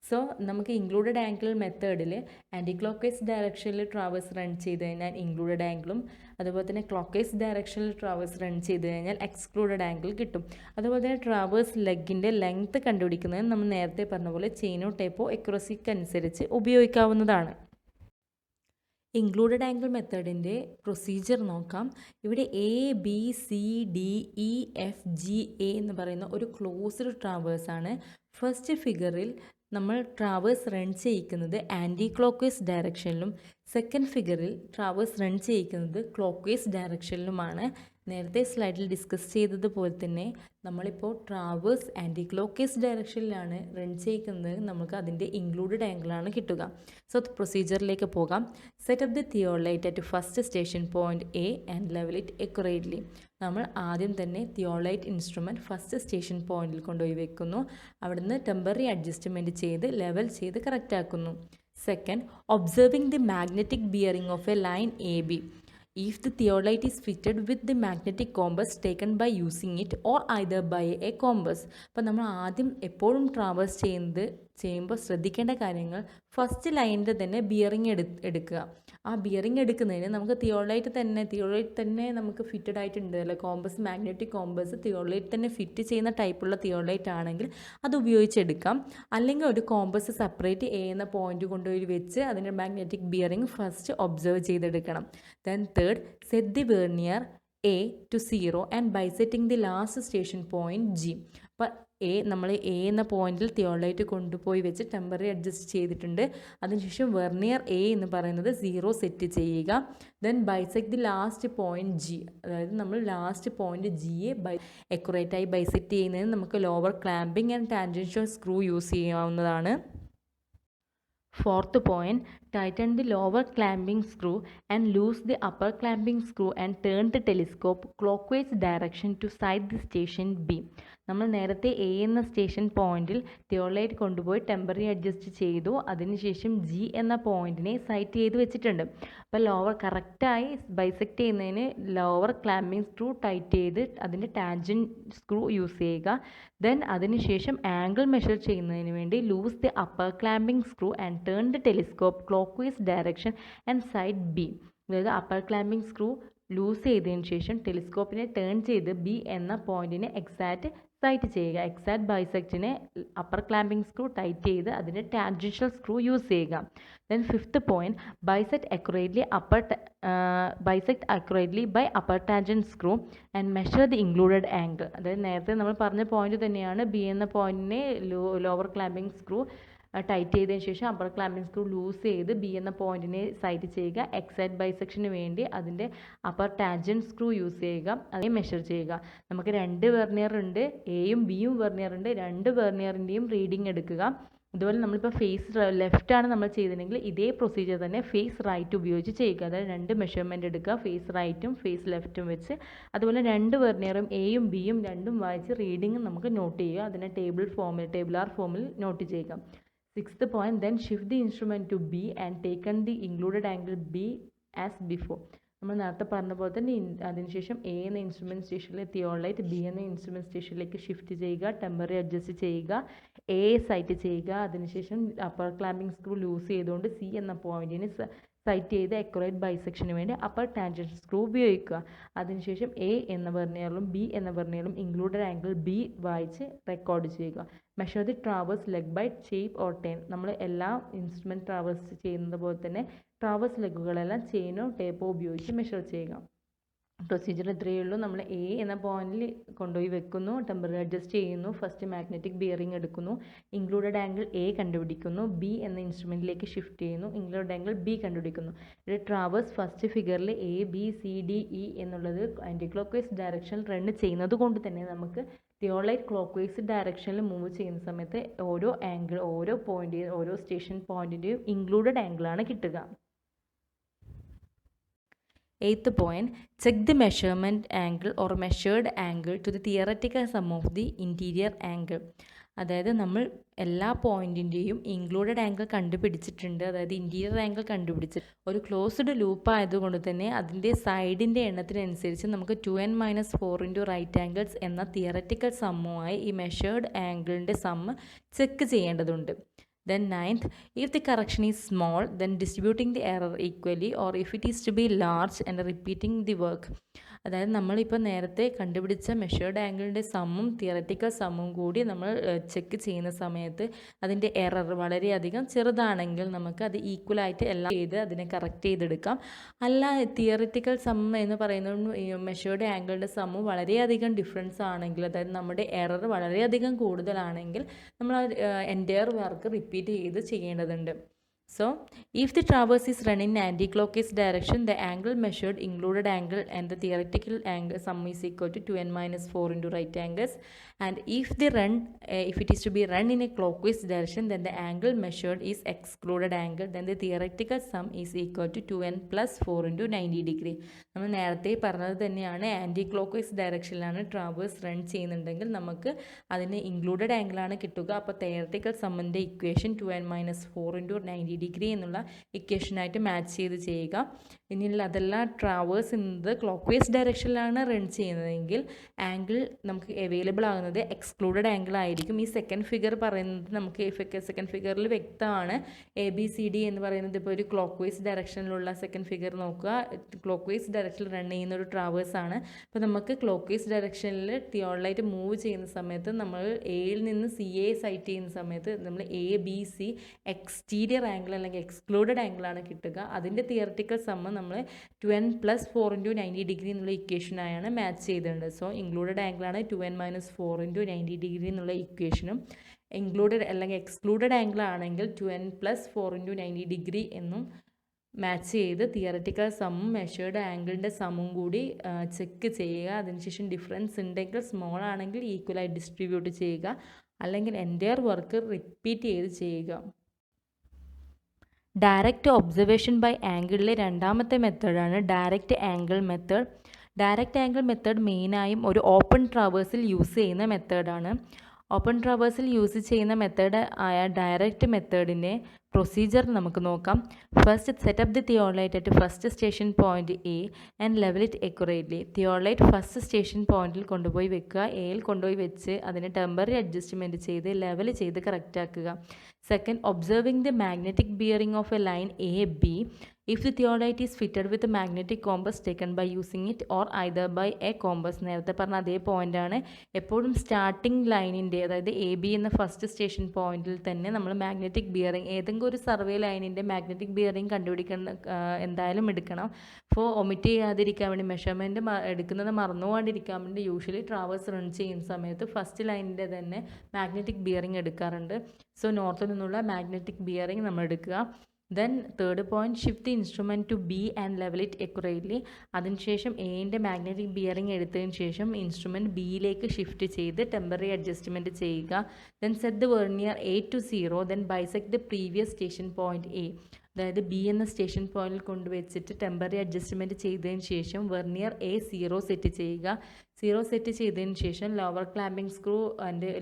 സോ നമുക്ക് ഇൻക്ലൂഡഡ് ആംഗിൾ മെത്തേഡിൽ ആൻറ്റി ക്ലോക്ക്വൈസ് ഡയറക്ഷനിൽ ട്രാവേഴ്സ് റൺ ചെയ്ത് കഴിഞ്ഞാൽ ഇൻക്ലൂഡഡ് ആംഗിളും അതുപോലെ തന്നെ ക്ലോക്ക്വൈസ് ഡയറക്ഷനിൽ ട്രാവേഴ്സ് റൺ ചെയ്ത് കഴിഞ്ഞാൽ എക്സ്ക്ലൂഡഡ് ആംഗിൾ കിട്ടും. അതുപോലെ തന്നെ ട്രാവേഴ്സ് ലെഗിൻ്റെ ലെങ്ത്ത് കണ്ടുപിടിക്കുന്നതിന് നമ്മൾ നേരത്തെ പറഞ്ഞ പോലെ ചെയിനോ ടേപ്പോ എക്യുറസിക്ക് അനുസരിച്ച് ഉപയോഗിക്കാവുന്നതാണ്. ഇൻക്ലൂഡഡ് ആംഗിൾ മെത്തേഡിൻ്റെ പ്രൊസീജിയർ നോക്കാം. ഇവിടെ ABCDEFGA എന്ന് പറയുന്ന ഒരു ക്ലോസ്ഡ് ട്രാവേഴ്സാണ്. ഫസ്റ്റ് ഫിഗറിൽ നമ്മൾ ട്രാവേഴ്സ് റൺ ചെയ്യിക്കുന്നത് ആൻറ്റി ക്ലോക്ക്വൈസ് ഡയറക്ഷനിലും സെക്കൻഡ് ഫിഗറിൽ ട്രാവേഴ്സ് റൺ ചെയ്യിക്കുന്നത് ക്ലോക്ക്വൈസ് ഡയറക്ഷനിലുമാണ്. നേരത്തെ സ്ലൈഡിൽ ഡിസ്കസ് ചെയ്തതുപോലെ തന്നെ നമ്മളിപ്പോൾ ട്രാവേഴ്സ് ആൻറ്റി ക്ലോക്ക്വൈസ് ഡയറക്ഷനിലാണ് റൺ ചെയ്യിക്കുന്നത്, നമുക്ക് അതിൻ്റെ ഇൻക്ലൂഡഡ് ആംഗിളാണ് കിട്ടുക. സോ പ്രൊസീജിയറിലേക്ക് പോകാം. Set up the theodolite at first station point A and level it accurately. നമ്മൾ ആദ്യം തന്നെ തിയോളൈറ്റ് ഇൻസ്ട്രുമെൻറ്റ് ഫസ്റ്റ് സ്റ്റേഷൻ പോയിന്റിൽ കൊണ്ടുപോയി വെക്കുന്നു. അവിടുന്ന് ടെമ്പററി അഡ്ജസ്റ്റ്മെൻറ്റ് ചെയ്ത് ലെവൽ ചെയ്ത് കറക്റ്റ് ആക്കുന്നു. Second, observing the magnetic bearing of a line AB. If the theodolite is fitted with the magnetic compass taken by using it or either by a compass. അപ്പോൾ നമ്മൾ ആദ്യം എപ്പോഴും traverse ചെയ്യുമ്പോൾ ശ്രദ്ധിക്കേണ്ട കാര്യങ്ങൾ ഫസ്റ്റ് ലൈനിൽ തന്നെ ബിയറിംഗ് എടുക്കുക. ആ ബിയറിംഗ് എടുക്കുന്നതിന് നമുക്ക് തിയോളൈറ്റ് തന്നെ നമുക്ക് ഫിറ്റഡ് ആയിട്ടുണ്ട് അല്ലെ, കോമ്പസ് മാഗ്നറ്റിക് കോമ്പസ് തിയോളൈറ്റ് തന്നെ ഫിറ്റ് ചെയ്യുന്ന ടൈപ്പുള്ള തിയോളൈറ്റ് ആണെങ്കിൽ അത് ഉപയോഗിച്ചെടുക്കാം. അല്ലെങ്കിൽ ഒരു കോമ്പസ് സെപ്പറേറ്റ് A എന്ന പോയിന്റ് കൊണ്ടുപോയി വെച്ച് അതിൻ്റെ മാഗ്നറ്റിക് ബിയറിംഗ് ഫസ്റ്റ് ഒബ്സർവ് ചെയ്തെടുക്കണം. Then third, set the vernier A to 0 and bisecting the last station point G. അപ്പോൾ നമ്മൾ A എന്ന പോയിന്റിൽ തിയോളൈറ്റ് കൊണ്ടുപോയി വെച്ച് ടെമ്പററി അഡ്ജസ്റ്റ് ചെയ്തിട്ടുണ്ട്. അതിനുശേഷം വെർനിയർ A എന്ന് പറയുന്നത് 0 സെറ്റ് ചെയ്യുക. Then bisect the last point G, അതായത് നമ്മൾ ലാസ്റ്റ് പോയിന്റ് Gയെ അക്യുറേറ്റായി ബൈസെക്ട് ചെയ്യുന്നതിന് നമുക്ക് lower clamping and tangential screw use ചെയ്യാവുന്നതാണ്. Fourth point, tighten the lower clamping screw and loose the upper clamping screw and turn the telescope clockwise direction to sight the station B. നമ്മൾ നേരത്തെ A എന്ന station പോയിന്റിൽ തിയോളൈറ്റ് കൊണ്ടുപോയി temporary adjust ചെയ്തു. അതിനുശേഷം G എന്ന പോയിന്റിനെ സൈറ്റ് ചെയ്ത് വെച്ചിട്ടുണ്ട്. അപ്പോൾ ലോവർ കറക്റ്റായി ബൈസെക്ട് ചെയ്യുന്നതിന് ലോവർ ക്ലാമ്പിംഗ് സ്ക്രൂ ടൈറ്റ് ചെയ്ത് അതിൻ്റെ ടാൻജൻറ്റ് സ്ക്രൂ യൂസ് ചെയ്യുക. ദെൻ അതിനുശേഷം ആംഗിൾ മെഷർ ചെയ്യുന്നതിന് വേണ്ടി loose the upper clamping screw and turn the telescope clockwise direction and side B. അതായത് അപ്പർ ക്ലാമ്പിംഗ് സ്ക്രൂ ലൂസ് ചെയ്തതിന് ശേഷം ടെലിസ്കോപ്പിനെ ടേൺ ചെയ്ത് B എന്ന പോയിന്റിനെ എക്സാക്റ്റ് സൈറ്റ് ചെയ്യുക. എക്സാക്റ്റ് ബൈസെക്റ്റിനെ അപ്പർ ക്ലാമ്പിംഗ് സ്ക്രൂ ടൈറ്റ് ചെയ്ത് അതിൻ്റെ ടാൻജൻഷ്യൽ സ്ക്രൂ യൂസ് ചെയ്യുക. Then fifth point, bisect accurately by upper tangent screw and measure the included angle. അതായത് നേരത്തെ നമ്മൾ പറഞ്ഞ പോയിന്റ് തന്നെയാണ്. B എന്ന പോയിന്റിനെ ലോവർ ക്ലാമ്പിംഗ് സ്ക്രൂ ടൈറ്റ് ചെയ്തതിന് ശേഷം അപ്പർ ക്ലാമ്പിംഗ് സ്ക്രൂ ലൂസ് ചെയ്ത് B എന്ന പോയിന്റിനെ സൈറ്റ് ചെയ്യുക. എക്സാക്റ്റ് ബൈസെക്ഷന് വേണ്ടി അതിൻ്റെ അപ്പർ ടാൻജൻറ്റ് സ്ക്രൂ യൂസ് ചെയ്യുക, അതിനെ മെഷർ ചെയ്യുക. നമുക്ക് രണ്ട് വെർനിയർ ഉണ്ട്, Aയും Bയും വെർനിയർ ഉണ്ട്. രണ്ട് വെർനിയറിൻ്റെയും റീഡിംഗ് എടുക്കുക. അതുപോലെ നമ്മളിപ്പോൾ ഫേസ് ലെഫ്റ്റ് ആണ് നമ്മൾ ചെയ്തിട്ടുണ്ടെങ്കിൽ ഇതേ പ്രൊസീജിയർ തന്നെ ഫേസ് റൈറ്റ് ഉപയോഗിച്ച് ചെയ്യുക. അതായത് രണ്ട് മെഷർമെൻറ്റ് എടുക്കുക, ഫേസ് റൈറ്റും ഫേസ് ലെഫ്റ്റും വെച്ച്. അതുപോലെ രണ്ട് വെർനിയറും Aയും Bയും രണ്ടും വായിച്ച് റീഡിംഗ് നമുക്ക് നോട്ട് ചെയ്യുക. അതിനെ ടേബിളാർ ഫോമിൽ നോട്ട് ചെയ്യുക. Sixth point, then shift the instrument to B and taken the included angle B as before. നമ്മൾ നേരത്തെ പറഞ്ഞ പോലെ തന്നെ അതിനുശേഷം A എന്ന ഇൻസ്ട്രുമെൻറ്റ് സ്റ്റേഷനിലെ തിയോളൈറ്റ് B എന്ന ഇൻസ്ട്രുമെൻറ്റ് സ്റ്റേഷനിലേക്ക് ഷിഫ്റ്റ് ചെയ്യുക, ടെമ്പററി അഡ്ജസ്റ്റ് ചെയ്യുക. എ സൈറ്റ് ചെയ്യുക. അതിനുശേഷം അപ്പർ ക്ലാമ്പിംഗ് സ്ക്രൂ ലൂസ് ചെയ്തുകൊണ്ട് സി എന്ന പോയിന്റിന് സൈറ്റ് ചെയ്ത് അക്യുറേറ്റ് ബൈസെക്ഷന് വേണ്ടി അപ്പർ ടാൻജൻഷ്യൽ സ്ക്രൂ ഉപയോഗിക്കുക. അതിനുശേഷം എ എന്ന വെർനിയറിലും ബി എന്ന വെർനിയറിലും ഇൻക്ലൂഡഡ് ആംഗിൾ ബി വായിച്ച് റെക്കോർഡ് ചെയ്യുക. Measure the traverse leg by shape or turn. നമ്മൾ എല്ലാ ഇൻസ്ട്രുമെൻറ്റ് ട്രാവേഴ്സ് ചെയ്യുന്നത് പോലെ തന്നെ ട്രാവേഴ്സ് ലെഗുകളെല്ലാം ചെയിനോ ടേപ്പോ ഉപയോഗിച്ച് മെഷർ ചെയ്യുക. പ്രൊസീജിയർ ഇത്രയേ ഉള്ളൂ. നമ്മൾ എ എന്ന പോയിന്റിൽ കൊണ്ടുപോയി വെക്കുന്നു, ടെമ്പററി അഡ്ജസ്റ്റ് ചെയ്യുന്നു, ഫസ്റ്റ് മാഗ്നറ്റിക് ബിയറിംഗ് എടുക്കുന്നു, ഇൻക്ലൂഡഡ് ആംഗിൾ എ കണ്ടുപിടിക്കുന്നു, ബി എന്ന ഇൻസ്ട്രുമെൻറ്റിലേക്ക് ഷിഫ്റ്റ് ചെയ്യുന്നു, ഇൻക്ലൂഡഡ് ആംഗിൾ ബി കണ്ടുപിടിക്കുന്നു. ഇത് ട്രാവേഴ്സ് ഫസ്റ്റ് ഫിഗറിൽ A B C D E എന്നുള്ളത് ആൻറ്റി ക്ലോക്ക് വൈസ് ഡയറക്ഷനിൽ റൺ ചെയ്യുന്നത് കൊണ്ട് തന്നെ നമുക്ക് തിയോളൈറ്റ് ക്ലോക്ക് വൈസ് ഡയറക്ഷനിൽ മൂവ് ചെയ്യുന്ന സമയത്ത് ഓരോ ആംഗിൾ, ഓരോ പോയിന്റ്, ഓരോ സ്റ്റേഷൻ പോയിന്റിൻ്റെയും ഇൻക്ലൂഡഡ് ആംഗിളാണ് കിട്ടുക. 8th point, check the measurement angle or measured angle to the theoretical sum of the interior angle. അതായത് നമ്മൾ എല്ലാ പോയിൻറ്റിൻ്റെയും ഇൻക്ലൂഡഡ് ആംഗിൾ കണ്ടുപിടിച്ചിട്ടുണ്ട്. അതായത് ഇൻറ്റീരിയർ ആംഗിൾ കണ്ടുപിടിച്ച് ഒരു ക്ലോസ്ഡ് ലൂപ്പ് ആയതുകൊണ്ട് തന്നെ അതിൻ്റെ സൈഡിൻ്റെ എണ്ണത്തിനനുസരിച്ച് നമുക്ക് 2n-4 ഇൻറ്റു റൈറ്റ് ആംഗിൾസ് എന്ന തിയററ്റിക്കൽ സമ്മുമായി ഈ മെഷേർഡ് ആംഗിളിൻ്റെ സമ്മ് ചെക്ക് ചെയ്യേണ്ടതുണ്ട്. Then 9th, if the correction is small, then distributing the error equally, or if it is to be large and repeating the work. അതായത് നമ്മളിപ്പോൾ നേരത്തെ കണ്ടുപിടിച്ച measured ആംഗിളിൻ്റെ സമ്മും theoretical സമ്മും കൂടി നമ്മൾ check ചെയ്യുന്ന സമയത്ത് അതിൻ്റെ എറർ വളരെയധികം ചെറുതാണെങ്കിൽ നമുക്ക് അത് ഈക്വലായിട്ട് എല്ലാം ചെയ്ത് അതിനെ കറക്റ്റ് ചെയ്തെടുക്കാം. അല്ല, തിയററ്റിക്കൽ സം എന്ന് പറയുന്നത് മെഷേർഡ് ആംഗിളിൻ്റെ സമ്മും വളരെയധികം ഡിഫറൻസ് ആണെങ്കിൽ, അതായത് നമ്മുടെ എറർ വളരെയധികം കൂടുതലാണെങ്കിൽ നമ്മൾ എൻ്റയർ വർക്ക് റിപ്പീറ്റ് ചെയ്ത് ചെയ്യേണ്ടതുണ്ട്. So, if the traverse is run in anti-clockwise direction, the angle measured, included angle and the theoretical angle sum is equal to 2n-4 into right angles. And if it is to be run in a clockwise direction, then the angle measured is excluded angle. Then the theoretical sum is equal to 2n plus 4 into 90 degree. നമ്മൾ നേരത്തെ പറഞ്ഞത് തന്നെയാണ്, anti clock ഡയറക്ഷനിലാണ് traverse run ചെയ്യുന്നുണ്ടെങ്കിൽ നമുക്ക് അതിന് included ആംഗിളാണ് കിട്ടുക. അപ്പോൾ തിയററ്റിക്കൽ സമ്മിൻ്റെ ഇക്വേഷൻ 2n-4 into 90 ഡിഗ്രി എന്നുള്ള ഇക്വേഷനായിട്ട് മാച്ച് ചെയ്ത് ചെയ്യുക. ഇനിയുള്ള അതെല്ലാം ട്രാവേഴ്സ് എന്നത് ക്ലോക്ക് വൈസ് ഡയറക്ഷനിലാണ് റൺ ചെയ്യുന്നതെങ്കിൽ ആംഗിൾ നമുക്ക് അവൈലബിൾ ആകുന്നത് എക്സ്ക്ലൂഡഡ് ആംഗിൾ ആയിരിക്കും. ഈ സെക്കൻഡ് ഫിഗർ പറയുന്നത് നമുക്ക് സെക്കൻഡ് ഫിഗറിൽ വ്യക്തമാണ്. ABCD എന്ന് പറയുന്നത് ഇപ്പോൾ ഒരു ക്ലോക്ക് വൈസ് ഡയറക്ഷനിലുള്ള സെക്കൻഡ് ഫിഗർ നോക്കുക. ക്ലോക്ക് വൈസ് ഡയറക്ഷനിൽ റൺ ചെയ്യുന്ന ഒരു ട്രാവേഴ്സ് ആണ്. അപ്പോൾ നമുക്ക് ക്ലോക്ക് വൈസ് ഡയറക്ഷനിൽ തിയോളൈറ്റ് മൂവ് ചെയ്യുന്ന സമയത്ത് നമ്മൾ എയിൽ നിന്ന് CA സൈറ്റ് ചെയ്യുന്ന സമയത്ത് നമ്മൾ ABC എക്സ്റ്റീരിയർ ആംഗിൾ അല്ലെങ്കിൽ എക്സ്ക്ലൂഡഡ് ആംഗിളാണ് കിട്ടുക. അതിൻ്റെ തിയററ്റിക്കൽ സമ്മ് നമ്മൾ 2n+4 into 90 ഡിഗ്രി എന്നുള്ള ഇക്വേഷനായാണ് മാച്ച് ചെയ്തിട്ടുണ്ട്. സോ ഇൻക്ലൂഡഡ് ആംഗിളാണ് 2n-4 into 90 ഡിഗ്രി എന്നുള്ള ഇക്വേഷനും, ഇൻക്ലൂഡഡ് അല്ലെങ്കിൽ എക്സ്ക്ലൂഡഡ് ആംഗിൾ ആണെങ്കിൽ 2n+4 into 90 ഡിഗ്രി എന്നും മാച്ച് ചെയ്ത് തിയററ്റിക്കൽ സമ്മും മെഷേർഡ് ആംഗിളിൻ്റെ സമ്മും കൂടി ചെക്ക് ചെയ്യുക. അതിനുശേഷം ഡിഫറൻസ് ഉണ്ടെങ്കിൽ സ്മോൾ ആണെങ്കിൽ ഈക്വലായി ഡിസ്ട്രിബ്യൂട്ട് ചെയ്യുക, അല്ലെങ്കിൽ എൻ്റയർ വർക്ക് റിപ്പീറ്റ് ചെയ്ത് ചെയ്യുക. ഡയറക്റ്റ് ഒബ്സർവേഷൻ ബൈ ആംഗിളിലെ രണ്ടാമത്തെ മെത്തേഡാണ് direct angle method. Direct angle method മെയിനായും ഒരു ഓപ്പൺ ട്രാവേഴ്സിൽ യൂസ് ചെയ്യുന്ന മെത്തേഡാണ്. ഓപ്പൺ ട്രാവേഴ്സിൽ യൂസ് ചെയ്യുന്ന മെത്തേഡ് ആയ ഡയറക്റ്റ് മെത്തേഡിൻ്റെ പ്രൊസീജിയർ നമുക്ക് നോക്കാം. First, set up the theodolite at first station point A and level it accurately. Theodolite first station പോയിന്റിൽ കൊണ്ടുപോയി വെക്കുക. എയിൽ കൊണ്ടുപോയി വെച്ച് അതിന് ടെമ്പററി അഡ്ജസ്റ്റ്മെൻറ്റ് ചെയ്ത് ലെവൽ ചെയ്ത് കറക്റ്റ് ആക്കുക. Second, observing the magnetic bearing of a line AB if the theodolite is fitted with a magnetic compass taken by using it or either by a compass. നേരത്തെ പറഞ്ഞ അതേ പോയിൻ്റാണ്. എപ്പോഴും starting ലൈനിൻ്റെ, അതായത് AB എന്ന ഫസ്റ്റ് സ്റ്റേഷൻ പോയിന്റിൽ തന്നെ നമ്മൾ മാഗ്നറ്റിക് ബിയറിംഗ്, ഏതെങ്കിലും ഒരു സർവേ ലൈനിൻ്റെ മാഗ്നറ്റിക് ബിയറിംഗ് കണ്ടുപിടിക്കണം, എന്തായാലും എടുക്കണം. അപ്പോൾ ഒമിറ്റ് ചെയ്യാതിരിക്കാൻ വേണ്ടി, മെഷർമെൻറ്റ് എടുക്കുന്നത് മറന്നുപോകാണ്ടിരിക്കാൻ വേണ്ടി യൂഷ്വലി ട്രാവേഴ്സ് റൺ ചെയ്യുന്ന സമയത്ത് ഫസ്റ്റ് ലൈനിൻ്റെ തന്നെ മാഗ്നറ്റിക് ബിയറിംഗ് എടുക്കാറുണ്ട്. സോ നോർത്തിൽ നിന്നുള്ള മാഗ്നറ്റിക് ബിയറിംഗ് നമ്മൾ എടുക്കുക. Then third point, shift the instrument to B and level it accurately. അതിനുശേഷം എയുടെ മാഗ്നറ്റിക് ബിയറിംഗ് എടുത്തതിന് ശേഷം ഇൻസ്ട്രുമെൻറ്റ് Bയിലേക്ക് ഷിഫ്റ്റ് ചെയ്ത് ടെമ്പററി അഡ്ജസ്റ്റ്മെൻറ്റ് ചെയ്യുക. Then set the vernier A to 0, then bisect the previous station point A. അതായത് B എന്ന station പോയിന്റിൽ കൊണ്ടുവച്ചിട്ട് ടെമ്പററി അഡ്ജസ്റ്റ്മെൻറ്റ് ചെയ്തതിന് ശേഷം വെർനിയർ A 0 സെറ്റ് ചെയ്യുക. 0 സെറ്റ് ചെയ്തതിന് ശേഷം ലോവർ ക്ലാമ്പിംഗ് സ്ക്രൂ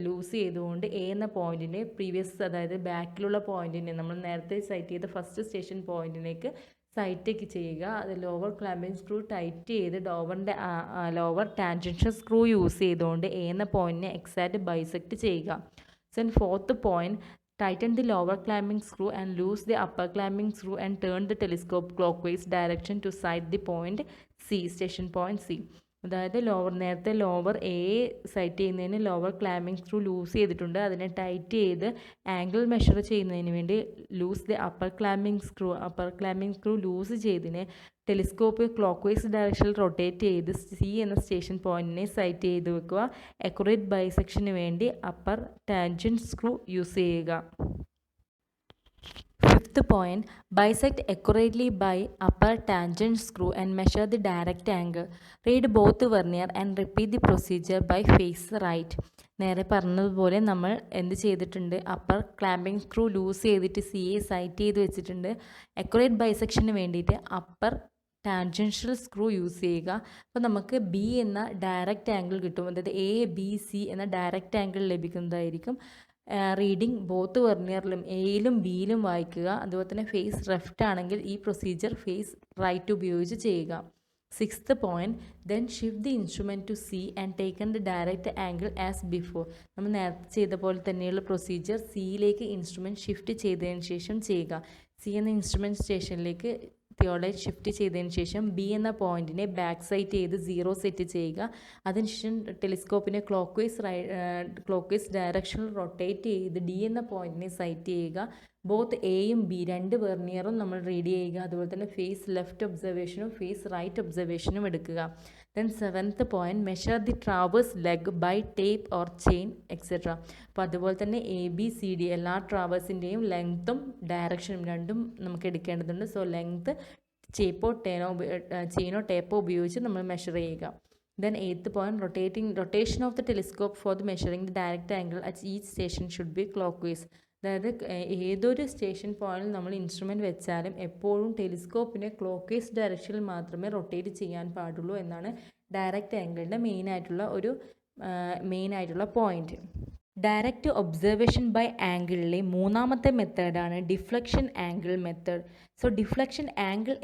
ലൂസ് ചെയ്തുകൊണ്ട് A എന്ന പോയിന്റിനെ പ്രീവിയസ്, അതായത് ബാക്കിലുള്ള പോയിന്റിനെ നമ്മൾ നേരത്തെ സൈറ്റ് ചെയ്ത ഫസ്റ്റ് സ്റ്റേഷൻ പോയിന്റിലേക്ക് സൈറ്റേക്ക് ചെയ്യുക. അത് ലോവർ ക്ലാമ്പിംഗ് സ്ക്രൂ ടൈറ്റ് ചെയ്ത് ലോവർ ടാൻജൻഷ്യൽ സ്ക്രൂ യൂസ് ചെയ്തുകൊണ്ട് A എന്ന പോയിന്റിനെ എക്സാക്റ്റ് ബൈസെക്റ്റ് ചെയ്യുക. Then fourth point, tighten the lower clamping screw and loose the upper clamping screw and turn the telescope clockwise direction to sight the point C, station point C. അതായത് നേരത്തെ lower A set ചെയ്യുന്നതിന് lower clamping screw loose ചെയ്തിട്ടുണ്ട്. അതിനെ tight ചെയ്ത് angle measure ചെയ്യുന്നതിന് വേണ്ടി loose the upper clamping screw loose ചെയ്തതിന് telescope clock vice ഡയറക്ഷനിൽ റൊട്ടേറ്റ് ചെയ്ത് സി എന്ന സ്റ്റേഷൻ പോയിന്റിനെ സൈറ്റ് ചെയ്ത് വെക്കുക. അക്യുറേറ്റ് ബൈസെക്ഷന് വേണ്ടി അപ്പർ ടാൻജൻറ്റ് സ്ക്രൂ യൂസ് ചെയ്യുക. Fifth point, bisect accurately by upper tangent screw and measure the direct angle. Read both vernier and repeat the procedure by face right. നേരെ പറഞ്ഞതുപോലെ നമ്മൾ എന്ത് ചെയ്തിട്ടുണ്ട്, അപ്പർ ക്ലാമ്പിംഗ് സ്ക്രൂ ലൂസ് ചെയ്തിട്ട് C A site ചെയ്ത് വെച്ചിട്ടുണ്ട്. Accurate ബൈസെക്ഷന് വേണ്ടിയിട്ട് upper tangential screw use ചെയ്യുക. അപ്പോൾ നമുക്ക് ബി എന്ന ഡയറക്റ്റ് ആംഗിൾ കിട്ടും. അതായത് എ ബി സി എന്ന ഡയറക്റ്റ് ആംഗിൾ ലഭിക്കുന്നതായിരിക്കും. റീഡിങ് ബോത്ത് വെർണിയറിലും എയിലും ബിയിലും വായിക്കുക. അതുപോലെ തന്നെ ഫേസ് ലെഫ്റ്റ് ആണെങ്കിൽ ഈ പ്രൊസീജിയർ ഫേസ് റൈറ്റ് ഉപയോഗിച്ച് ചെയ്യുക. Sixth point, then shift the instrument to C and taken the direct angle as before. നമ്മൾ നേരത്തെ ചെയ്ത പോലെ തന്നെയുള്ള പ്രൊസീജിയർ സിയിലേക്ക് ഇൻസ്ട്രുമെൻറ്റ് ഷിഫ്റ്റ് ചെയ്തതിന് ശേഷം ചെയ്യുക. സി എന്ന ഇൻസ്ട്രുമെൻറ്റ് സ്റ്റേഷനിലേക്ക് തിയോളൈറ്റ് ഷിഫ്റ്റ് ചെയ്തതിന് ശേഷം ബി എന്ന പോയിന്റിനെ ബാക്ക് സൈറ്റ് ചെയ്ത് 0 സെറ്റ് ചെയ്യുക. അതിനുശേഷം ടെലിസ്കോപ്പിനെ ക്ലോക്ക് വൈസ് ഡയറക്ഷനിൽ റൊട്ടേറ്റ് ചെയ്ത് ഡി എന്ന പോയിന്റിനെ സൈറ്റ് ചെയ്യുക. ബോത്ത് എയും ബി രണ്ട് വെർണിയറും നമ്മൾ റീഡ് ചെയ്യുക. അതുപോലെ തന്നെ ഫേസ് ലെഫ്റ്റ് ഒബ്സർവേഷനും ഫേസ് റൈറ്റ് ഒബ്സർവേഷനും എടുക്കുക. Then seventh point, measure the traverse leg by tape or chain etcetera. അപ്പോൾ അതുപോലെ തന്നെ എ ബി സി ഡി എല്ലാ ട്രാവേഴ്സിൻ്റെയും ലെങ്ത്തും ഡയറക്ഷനും രണ്ടും നമുക്ക് എടുക്കേണ്ടതുണ്ട്. സോ ലെങ്ത്ത് ചെയിനോ ടേപ്പോ ഉപയോഗിച്ച് നമ്മൾ മെഷർ ചെയ്യുക. Then eighth point, rotation of the telescope for the measuring the direct angle at each station should be clockwise. അതായത് ഏതൊരു സ്റ്റേഷൻ പോയിന്റിൽ നമ്മൾ ഇൻസ്ട്രുമെൻറ്റ് വെച്ചാലും എപ്പോഴും ടെലിസ്കോപ്പിനെ ക്ലോക്ക് വൈസ് ഡയറക്ഷനിൽ മാത്രമേ റൊട്ടേറ്റ് ചെയ്യാൻ പാടുള്ളൂ എന്നാണ് ഡയറക്റ്റ് ആംഗിളിൻ്റെ മെയിൻ ആയിട്ടുള്ള പോയിന്റ്. ഡയറക്റ്റ് ഒബ്സർവേഷൻ ബൈ ആംഗിളിലെ മൂന്നാമത്തെ മെത്തേഡാണ് deflection angle method. So deflection angle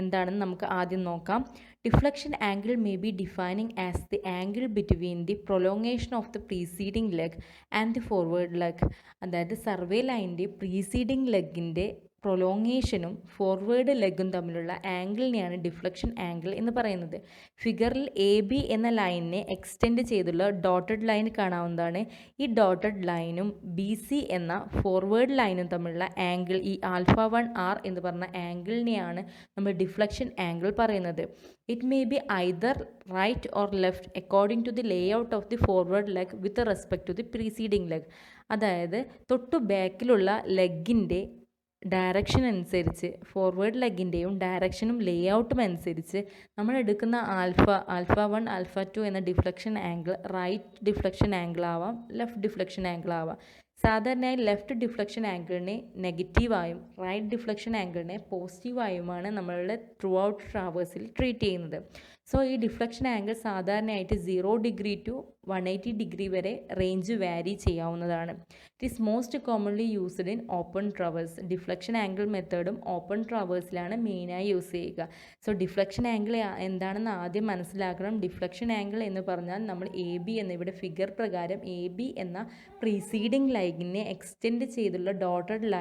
എന്താണെന്ന് നമുക്ക് ആദ്യം നോക്കാം. Deflection angle may be defining as the angle between the prolongation of the preceding leg and the forward leg. അതായത് സർവേ ലൈനിൻ്റെ പ്രീസീഡിംഗ് ലെഗിൻ്റെ പ്രൊലോങ്ങേഷനും ഫോർവേഡ് ലെഗും തമ്മിലുള്ള ആംഗിളിനെയാണ് ഡിഫ്ലക്ഷൻ ആംഗിൾ എന്ന് പറയുന്നത്. ഫിഗറിൽ എ ബി എന്ന ലൈനിനെ എക്സ്റ്റെൻഡ് ചെയ്തുള്ള ഡോട്ടഡ് ലൈൻ കാണാവുന്നതാണ്. ഈ ഡോട്ടഡ് ലൈനും ബി സി എന്ന ഫോർവേഡ് ലൈനും തമ്മിലുള്ള ആംഗിൾ, ഈ ആൽഫ 1 ആർ എന്ന് പറഞ്ഞ ആംഗിളിനെയാണ് നമ്മൾ ഡിഫ്ലക്ഷൻ ആംഗിൾ പറയുന്നത്. It may be either right or left according to the layout of the forward leg with respect to the preceding leg. അതായത് തൊട്ടു ബാക്കിലുള്ള ലെഗിൻ്റെ ഡയറക്ഷൻ അനുസരിച്ച്, ഫോർവേഡ് ലെഗിൻ്റെയും ഡയറക്ഷനും ലേ ഔട്ടും അനുസരിച്ച് നമ്മൾ എടുക്കുന്ന ആൽഫ 1 ആൽഫ 2 എന്ന deflection angle right deflection angle ആവാം, left deflection angle ആവാം. സാധാരണയായി ലെഫ്റ്റ് ഡിഫ്ലക്ഷൻ ആംഗിളിനെ നെഗറ്റീവായും റൈറ്റ് ഡിഫ്ലക്ഷൻ ആംഗിളിനെ പോസിറ്റീവായുമാണ് നമ്മളുടെ ത്രൂ ഔട്ട് ട്രാവേഴ്സിൽ ട്രീറ്റ് ചെയ്യുന്നത്. സോ ഈ ഡിഫ്ലക്ഷൻ ആംഗിൾ സാധാരണയായിട്ട് 0 ഡിഗ്രി ടു 180 ഡിഗ്രി വരെ റേഞ്ച് വാരി ചെയ്യാവുന്നതാണ്. It is most commonly used in open traverse. Deflection angle മെത്തേഡും ഓപ്പൺ ട്രാവേഴ്സിലാണ് മെയിനായി യൂസ് ചെയ്യുക. സോ ഡിഫ്ലക്ഷൻ ആംഗിൾ എന്താണെന്ന് ആദ്യം മനസ്സിലാക്കണം. ഡിഫ്ലക്ഷൻ ആംഗിൾ എന്ന് പറഞ്ഞാൽ നമ്മൾ എ ബി എന്ന ഇവിടെ ഫിഗർ പ്രകാരം എ ബി എന്ന പ്രീസീഡിംഗ് ലൈനിനെ എക്സ്റ്റെൻഡ് ചെയ്തുള്ള ഡോട്ടഡ്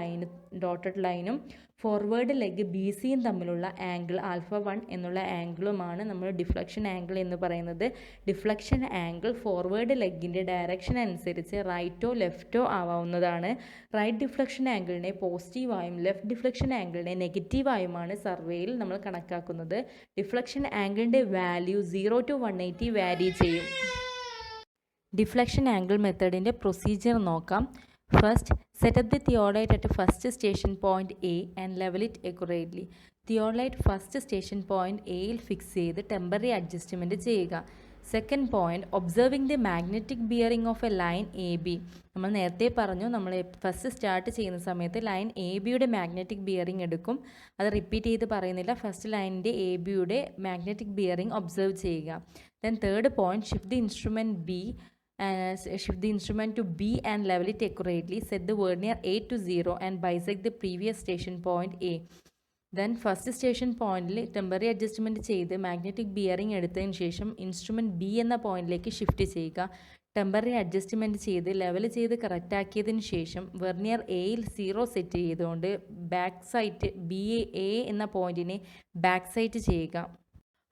ലൈനും ഫോർവേഡ് ലെഗ് ബി സിയും തമ്മിലുള്ള ആംഗിൾ ആൽഫ 1 എന്നുള്ള ആംഗിളുമാണ് നമ്മൾ ഡിഫ്ലക്ഷൻ ആംഗിൾ എന്ന് പറയുന്നത്. ഡിഫ്ലക്ഷൻ ആംഗിൾ ഫോർവേഡ് ലെഗിൻ്റെ ഡയറക്ഷൻ അനുസരിച്ച് റൈറ്റോ ലെഫ്റ്റോ ആവാവുന്നതാണ്. റൈറ്റ് ഡിഫ്ലക്ഷൻ ആംഗിളിനെ പോസിറ്റീവായും ലെഫ്റ്റ് ഡിഫ്ലക്ഷൻ ആംഗിളിനെ നെഗറ്റീവായുമാണ് സർവേയിൽ നമ്മൾ കണക്കാക്കുന്നത്. ഡിഫ്ലക്ഷൻ ആംഗിളിൻ്റെ വാല്യൂ 0 to 180 വാരി ചെയ്യും. ഡിഫ്ലക്ഷൻ ആംഗിൾ മെത്തേഡിൻ്റെ പ്രൊസീജിയർ നോക്കാം. First, set up the theodolite at first station point A and level it accurately. Theodolite first station point Aയിൽ fix ചെയ്ത് temporary adjustment ചെയ്യുക. Second point, observing the magnetic bearing of a line A B. നമ്മൾ നേരത്തെ പറഞ്ഞു, നമ്മൾ first start ചെയ്യുന്ന സമയത്ത് line A ബിയുടെ മാഗ്നറ്റിക് ബിയറിംഗ് എടുക്കും. അത് റിപ്പീറ്റ് ചെയ്ത് പറയുന്നില്ല. ഫസ്റ്റ് ലൈനിൻ്റെ എ ബിയുടെ മാഗ്നറ്റിക് ബിയറിംഗ് ഒബ്സർവ് ചെയ്യുക. Then third point, shift the instrument to B and level it accurately. Set the vernier A to 0 and bisect the previous station point A. Then first station പോയിന്റിൽ temporary adjustment ചെയ്ത് magnetic bearing എടുത്തതിന് ശേഷം instrument B എന്ന പോയിന്റിലേക്ക് shift ചെയ്യുക. Temporary adjustment ചെയ്ത് level ചെയ്ത് correct ആക്കിയതിന് ശേഷം വെർനിയർ എയിൽ 0 സെറ്റ് ചെയ്തുകൊണ്ട് ബാക്ക് സൈറ്റ് എ എന്ന പോയിന്റിനെ ബാക്ക് സൈറ്റ് ചെയ്യുക.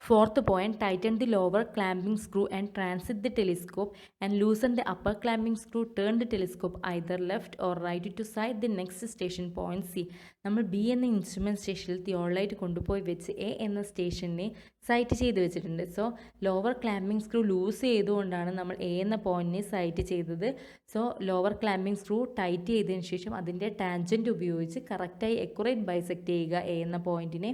Fourth point, tighten the lower clamping screw and transit the telescope and loosen the upper clamping screw. Turn the telescope either left or right to sight the next station point C. നമ്മൾ B എന്ന instrument സ്റ്റേഷനിൽ തിയോളൈറ്റ് കൊണ്ടുപോയി വെച്ച് A എന്ന സ്റ്റേഷനെ sight ചെയ്ത് വെച്ചിട്ടുണ്ട്. So lower clamping screw loose ചെയ്തുകൊണ്ടാണ് നമ്മൾ എ എന്ന പോയിന്റിനെ സൈറ്റ് ചെയ്തത്. So lower clamping screw tight ചെയ്തതിന് ശേഷം അതിൻ്റെ ടാൻജൻറ്റ് ഉപയോഗിച്ച് കറക്റ്റായി എക്കുറേറ്റ് ബൈസെക്റ്റ് ചെയ്യുക എ എന്ന പോയിന്റിനെ.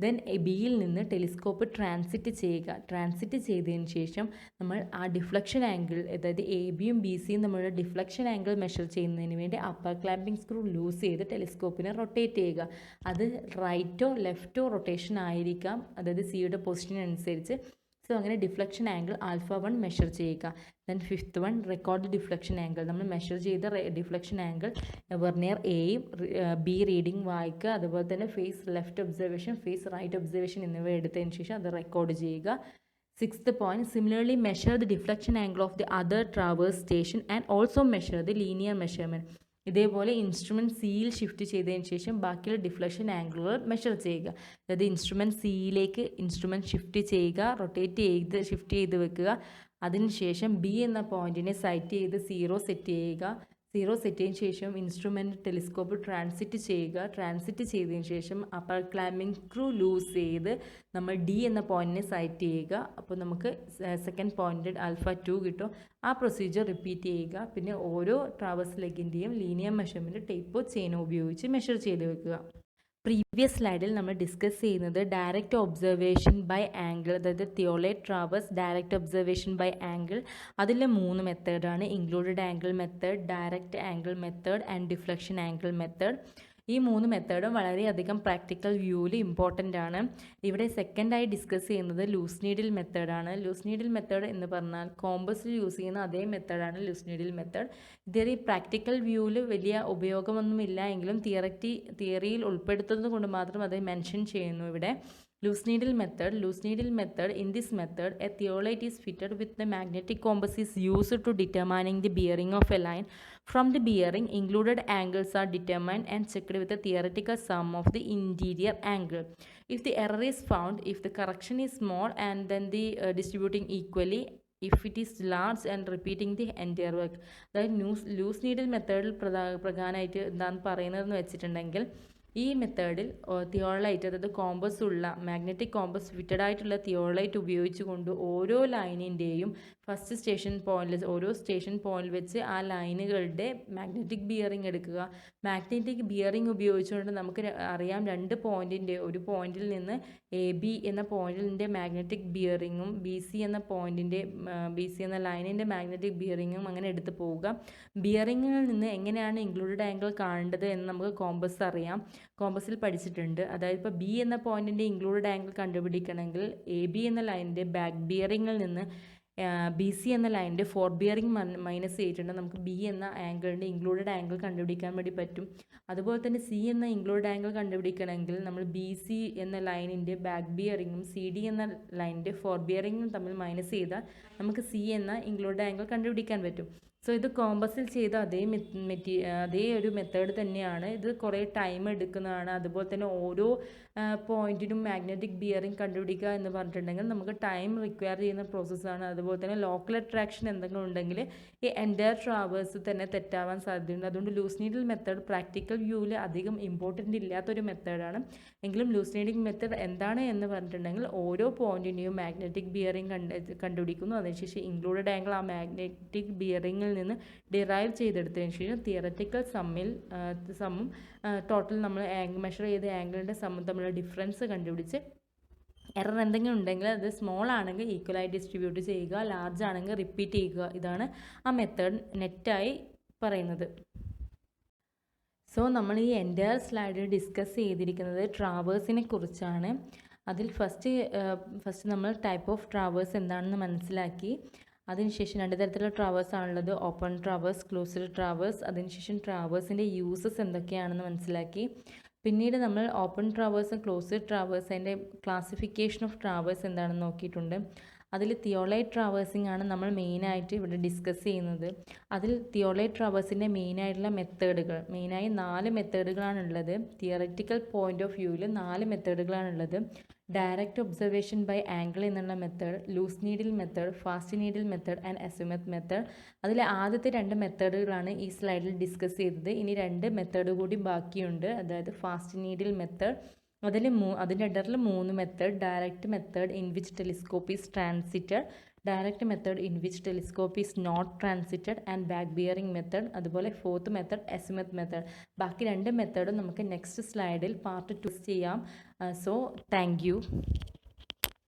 ദെൻ ബിയിൽ നിന്ന് ടെലിസ്കോപ്പ് ട്രാൻസിറ്റ് ചെയ്യുക. ട്രാൻസിറ്റ് ചെയ്തതിന് ശേഷം നമ്മൾ ആ ഡിഫ്ലക്ഷൻ ആംഗിൾ, അതായത് എ ബിയും ബി സിയും നമ്മളുടെ ഡിഫ്ലക്ഷൻ ആംഗിൾ മെഷർ ചെയ്യുന്നതിന് വേണ്ടി അപ്പർ ക്ലാമ്പിംഗ് സ്ക്രൂ ലൂസ് ചെയ്ത് ടെലിസ്കോപ്പിനെ റൊട്ടേറ്റ് ചെയ്യുക. അത് റൈറ്റോ ലെഫ്റ്റോ റൊട്ടേഷൻ ആയിരിക്കാം, അതായത് സിയുടെ പൊസിഷൻ അനുസരിച്ച്. സോ അങ്ങനെ ഡിഫ്ലക്ഷൻ ആംഗിൾ ആൽഫ 1 മെഷർ ചെയ്യുക. Then fifth one, record deflection angle. നമ്മൾ മെഷർ ചെയ്ത ഡിഫ്ലക്ഷൻ ആംഗിൾ വെർനിയർ എയും ബി റീഡിംഗ് വായിക്കുക. അതുപോലെ തന്നെ face left observation, face right observation എന്നിവ എടുത്തതിന് ശേഷം അത് റെക്കോർഡ് ചെയ്യുക. Sixth point, similarly measure the deflection angle of the other traverse station and also measure the linear measurement. ഇതേപോലെ ഇൻസ്ട്രുമെൻറ്റ് സിയിൽ ഷിഫ്റ്റ് ചെയ്തതിന് ശേഷം ബാക്കിയുള്ള ഡിഫ്ലക്ഷൻ ആംഗിളുകൾ മെഷർ ചെയ്യുക. അതായത് ഇൻസ്ട്രുമെൻറ്റ് സിയിലേക്ക് ഇൻസ്ട്രുമെൻറ്റ് ഷിഫ്റ്റ് ചെയ്യുക, റൊട്ടേറ്റ് ചെയ്ത് ഷിഫ്റ്റ് ചെയ്ത് വെക്കുക. അതിനുശേഷം ബി എന്ന പോയിന്റിനെ സൈറ്റ് ചെയ്ത് 0 സെറ്റ് ചെയ്യുക. 0 സെറ്റ് ചെയ്തതിന് ശേഷം ഇൻസ്ട്രുമെൻറ്റ് ടെലിസ്കോപ്പ് ട്രാൻസിറ്റ് ചെയ്യുക. ട്രാൻസിറ്റ് ചെയ്തതിന് ശേഷം അപ്പർ ക്ലാമ്പിംഗ് സ്ക്രൂ ലൂസ് ചെയ്ത് നമ്മൾ ഡി എന്ന പോയിന്റിനെ സൈറ്റ് ചെയ്യുക. അപ്പോൾ നമുക്ക് സെക്കൻഡ് പോയിന്റ് ആൽഫ 2 കിട്ടും. ആ പ്രൊസീജിയർ റിപ്പീറ്റ് ചെയ്യുക. പിന്നെ ഓരോ ട്രാവേഴ്സ് ലെഗിൻ്റെയും ലീനിയർ മെഷർമെൻറ്റ് ടേപ്പോ ചെയിനോ ഉപയോഗിച്ച് മെഷർ ചെയ്ത് വെക്കുക. പ്രീവിയസ് സ്ലൈഡിൽ നമ്മൾ ഡിസ്കസ് ചെയ്യുന്നത് ഡയറക്റ്റ് ഒബ്സർവേഷൻ ബൈ ആംഗിൾ, അതായത് theodolite traverse direct observation by angle. അതിലെ 3 മെത്തേഡാണ്: included angle method, direct angle method and deflection angle method. ഈ 3 മെത്തേഡും വളരെയധികം പ്രാക്ടിക്കൽ വ്യൂവിൽ ഇമ്പോർട്ടൻ്റ് ആണ്. ഇവിടെ സെക്കൻഡായി ഡിസ്കസ് ചെയ്യുന്നത് ലൂസ് നീഡിൽ മെത്തേഡാണ്. ലൂസ് നീഡിൽ മെത്തേഡ് എന്ന് പറഞ്ഞാൽ കോമ്പസിൽ യൂസ് ചെയ്യുന്ന അതേ മെത്തേഡാണ് ലൂസ് നീഡിൽ മെത്തേഡ്. ഇതൊരു പ്രാക്ടിക്കൽ വ്യൂവിൽ വലിയ ഉപയോഗമൊന്നുമില്ല എങ്കിലും തിയറിയിൽ ഉൾപ്പെടുത്തുന്നത് കൊണ്ട് മാത്രം അത് മെൻഷൻ ചെയ്യുന്നു ഇവിടെ. Loose needle method. In this method, a theolite is fitted with the magnetic compass is used to determining the bearing of a line. From the bearing, included angles are determined and checked with the theoretical sum of the interior angle. If the error is found, if the correction is small, and then the distributing equally. If it is large and repeating the entire work. അതായത് loose needle മെത്തേഡിൽ പ്രധാനമായിട്ട് എന്താണ് പറയുന്നതെന്ന് വെച്ചിട്ടുണ്ടെങ്കിൽ, ഈ മെത്തേഡിൽ തിയോളൈറ്റ്, അതായത് compass ഉള്ള മാഗ്നറ്റിക് കോമ്പസ് ഫിറ്റഡ് ആയിട്ടുള്ള തിയോളൈറ്റ് ഉപയോഗിച്ചുകൊണ്ട് ഓരോ ലൈനിൻ്റെയും ഫസ്റ്റ് സ്റ്റേഷൻ പോയിന്റിൽ, ഓരോ സ്റ്റേഷൻ പോയിന്റിൽ വെച്ച് ആ ലൈനുകളുടെ മാഗ്നറ്റിക് ബിയറിംഗ് എടുക്കുക. മാഗ്നറ്റിക് ബിയറിംഗ് ഉപയോഗിച്ചുകൊണ്ട് നമുക്ക് അറിയാം 2 പോയിന്റിൻ്റെ, ഒരു പോയിന്റിൽ നിന്ന് എ ബി എന്ന പോയിന്റിൻ്റെ മാഗ്നറ്റിക് ബിയറിങ്ങും ബി സി എന്ന ലൈനിൻ്റെ മാഗ്നറ്റിക് ബിയറിങ്ങും അങ്ങനെ എടുത്ത് പോവുക. ബിയറിങ്ങിൽ നിന്ന് എങ്ങനെയാണ് ഇൻക്ലൂഡഡ് ആംഗിൾ കാണേണ്ടത് എന്ന് നമുക്ക് കോമ്പസ് അറിയാം, കോമ്പസിൽ പഠിച്ചിട്ടുണ്ട്. അതായത് ഇപ്പോൾ ബി എന്ന പോയിന്റിൻ്റെ ഇൻക്ലൂഡഡ് ആംഗിൾ കണ്ടുപിടിക്കണമെങ്കിൽ എ ബി എന്ന ലൈനിൻ്റെ ബാക്ക് ബിയറിങ്ങിൽ നിന്ന് ബി സി എന്ന ലൈനിൻ്റെ ഫോർ ബിയറിംഗ് മൈനസ് ചെയ്തിട്ടുണ്ട് നമുക്ക് ബി എന്ന ആംഗിളിൻ്റെ ഇൻക്ലൂഡഡ് ആംഗിൾ കണ്ടുപിടിക്കാൻ വേണ്ടി പറ്റും. അതുപോലെ തന്നെ സി എന്ന ഇൻക്ലൂഡഡ് ആംഗിൾ കണ്ടുപിടിക്കണമെങ്കിൽ നമ്മൾ ബി സി എന്ന ലൈനിൻ്റെ ബാക്ക് ബിയറിങ്ങും സി ഡി എന്ന ലൈനിൻ്റെ ഫോർ ബിയറിങ്ങും തമ്മിൽ മൈനസ് ചെയ്താൽ നമുക്ക് സി എന്ന ഇൻക്ലൂഡഡ് ആംഗിൾ കണ്ടുപിടിക്കാൻ പറ്റും. സോ ഇത് കോമ്പസിൽ ചെയ്ത അതേ ഒരു മെത്തേഡ് തന്നെയാണ്. ഇത് കുറേ ടൈം എടുക്കുന്നതാണ്. അതുപോലെ തന്നെ ഓരോ പോയിന്റിനും മാഗ്നറ്റിക് ബിയറിംഗ് കണ്ടുപിടിക്കുക എന്ന് പറഞ്ഞിട്ടുണ്ടെങ്കിൽ നമുക്ക് ടൈം റിക്വയർ ചെയ്യുന്ന പ്രോസസ്സാണ്. അതുപോലെ തന്നെ ലോക്കൽ അട്രാക്ഷൻ എന്തെങ്കിലും ഉണ്ടെങ്കിൽ ഈ എൻ്റയർ ട്രാവേഴ്സ് തന്നെ തെറ്റാവാൻ സാധ്യതയുണ്ട്. അതുകൊണ്ട് ലൂസ് നീഡിൽ മെത്തേഡ് പ്രാക്ടിക്കൽ വ്യൂവിൽ അധികം ഇമ്പോർട്ടൻ്റ് ഇല്ലാത്തൊരു മെത്തേഡാണ്. എങ്കിലും ലൂസ് നീഡിൽ മെത്തേഡ് എന്താണ് എന്ന് പറഞ്ഞിട്ടുണ്ടെങ്കിൽ ഓരോ പോയിന്റിൻ്റെയും മാഗ്നറ്റിക് ബിയറിംഗ് കണ്ടുപിടിക്കുന്നു. അതിനുശേഷം ഇൻക്ലൂഡഡ് ആംഗിൾ ആ മാഗ്നറ്റിക് ബിയറിംഗിൽ നിന്ന് ഡിറൈവ് ചെയ്തെടുത്തതിന് ശേഷം തിയററ്റിക്കൽ സമ്മും ടോട്ടൽ നമ്മൾ മെഷർ ചെയ്ത ആംഗിളിൻ്റെ സമ്മും തമ്മിലുള്ള ഡിഫറൻസ് കണ്ടുപിടിച്ച് എറർ എന്തെങ്കിലും ഉണ്ടെങ്കിൽ അത് സ്മോൾ ആണെങ്കിൽ ഈക്വലായി ഡിസ്ട്രിബ്യൂട്ട് ചെയ്യുക, ലാർജ് ആണെങ്കിൽ റിപ്പീറ്റ് ചെയ്യുക. ഇതാണ് ആ മെത്തേഡ് നെറ്റായി പറയുന്നത്. സോ നമ്മൾ ഈ എൻ്റയർ സ്ലൈഡിൽ ഡിസ്കസ് ചെയ്തിരിക്കുന്നത് ട്രാവേഴ്സിനെ കുറിച്ചാണ്. അതിൽ ഫസ്റ്റ് നമ്മൾ ടൈപ്പ് ഓഫ് ട്രാവേഴ്സ് എന്താണെന്ന് മനസ്സിലാക്കി. അതിനുശേഷം 2 തരത്തിലുള്ള ട്രാവേഴ്സ് ആണുള്ളത്: ഓപ്പൺ ട്രാവേഴ്സ്, ക്ലോസ്ഡ് ട്രാവേഴ്സ്. അതിനുശേഷം ട്രാവേഴ്സിൻ്റെ യൂസസ് എന്തൊക്കെയാണെന്ന് മനസ്സിലാക്കി. പിന്നീട് നമ്മൾ ഓപ്പൺ ട്രാവേഴ്സും ക്ലോസ്ഡ് ട്രാവേഴ്സിൻ്റെ ക്ലാസിഫിക്കേഷൻ ഓഫ് ട്രാവേഴ്സ് എന്താണെന്ന് നോക്കിയിട്ടുണ്ട്. അതിൽ തിയോളൈറ്റ് ട്രാവേഴ്സിംഗ് ആണ് നമ്മൾ മെയിനായിട്ട് ഇവിടെ ഡിസ്കസ് ചെയ്യുന്നത്. അതിൽ തിയോളൈറ്റ് ട്രാവേഴ്സിൻ്റെ മെയിനായിട്ടുള്ള മെത്തേഡുകൾ, മെയിനായി 4 മെത്തേഡുകളാണുള്ളത്. തിയററ്റിക്കൽ പോയിന്റ് ഓഫ് വ്യൂവിൽ 4 മെത്തേഡുകളാണുള്ളത്. ഡയറക്റ്റ് ഒബ്സർവേഷൻ ബൈ ആംഗിൾ എന്നുള്ള method, loose needle method, fast needle method and azimuth method. അതിലെ ആദ്യത്തെ 2 മെത്തേഡുകളാണ് ഈ സ്ലൈഡിൽ ഡിസ്കസ് ചെയ്തത്. ഇനി 2 മെത്തേഡ് കൂടി ബാക്കിയുണ്ട്, അതായത് ഫാസ്റ്റ് നീഡിൽ മെത്തേഡ്, അതിൻ്റെ ഇടയിൽ 3 method. Direct method in which telescope is transited, direct method in which telescope is not transited and back bearing method. അതുപോലെ 4th മെത്തേഡ് അസിമുത്ത് മെത്തേഡ്. ബാക്കി 2 മെത്തേഡും നമുക്ക് നെക്സ്റ്റ് സ്ലൈഡിൽ പാർട്ട് 2 ചെയ്യാം. So thank you.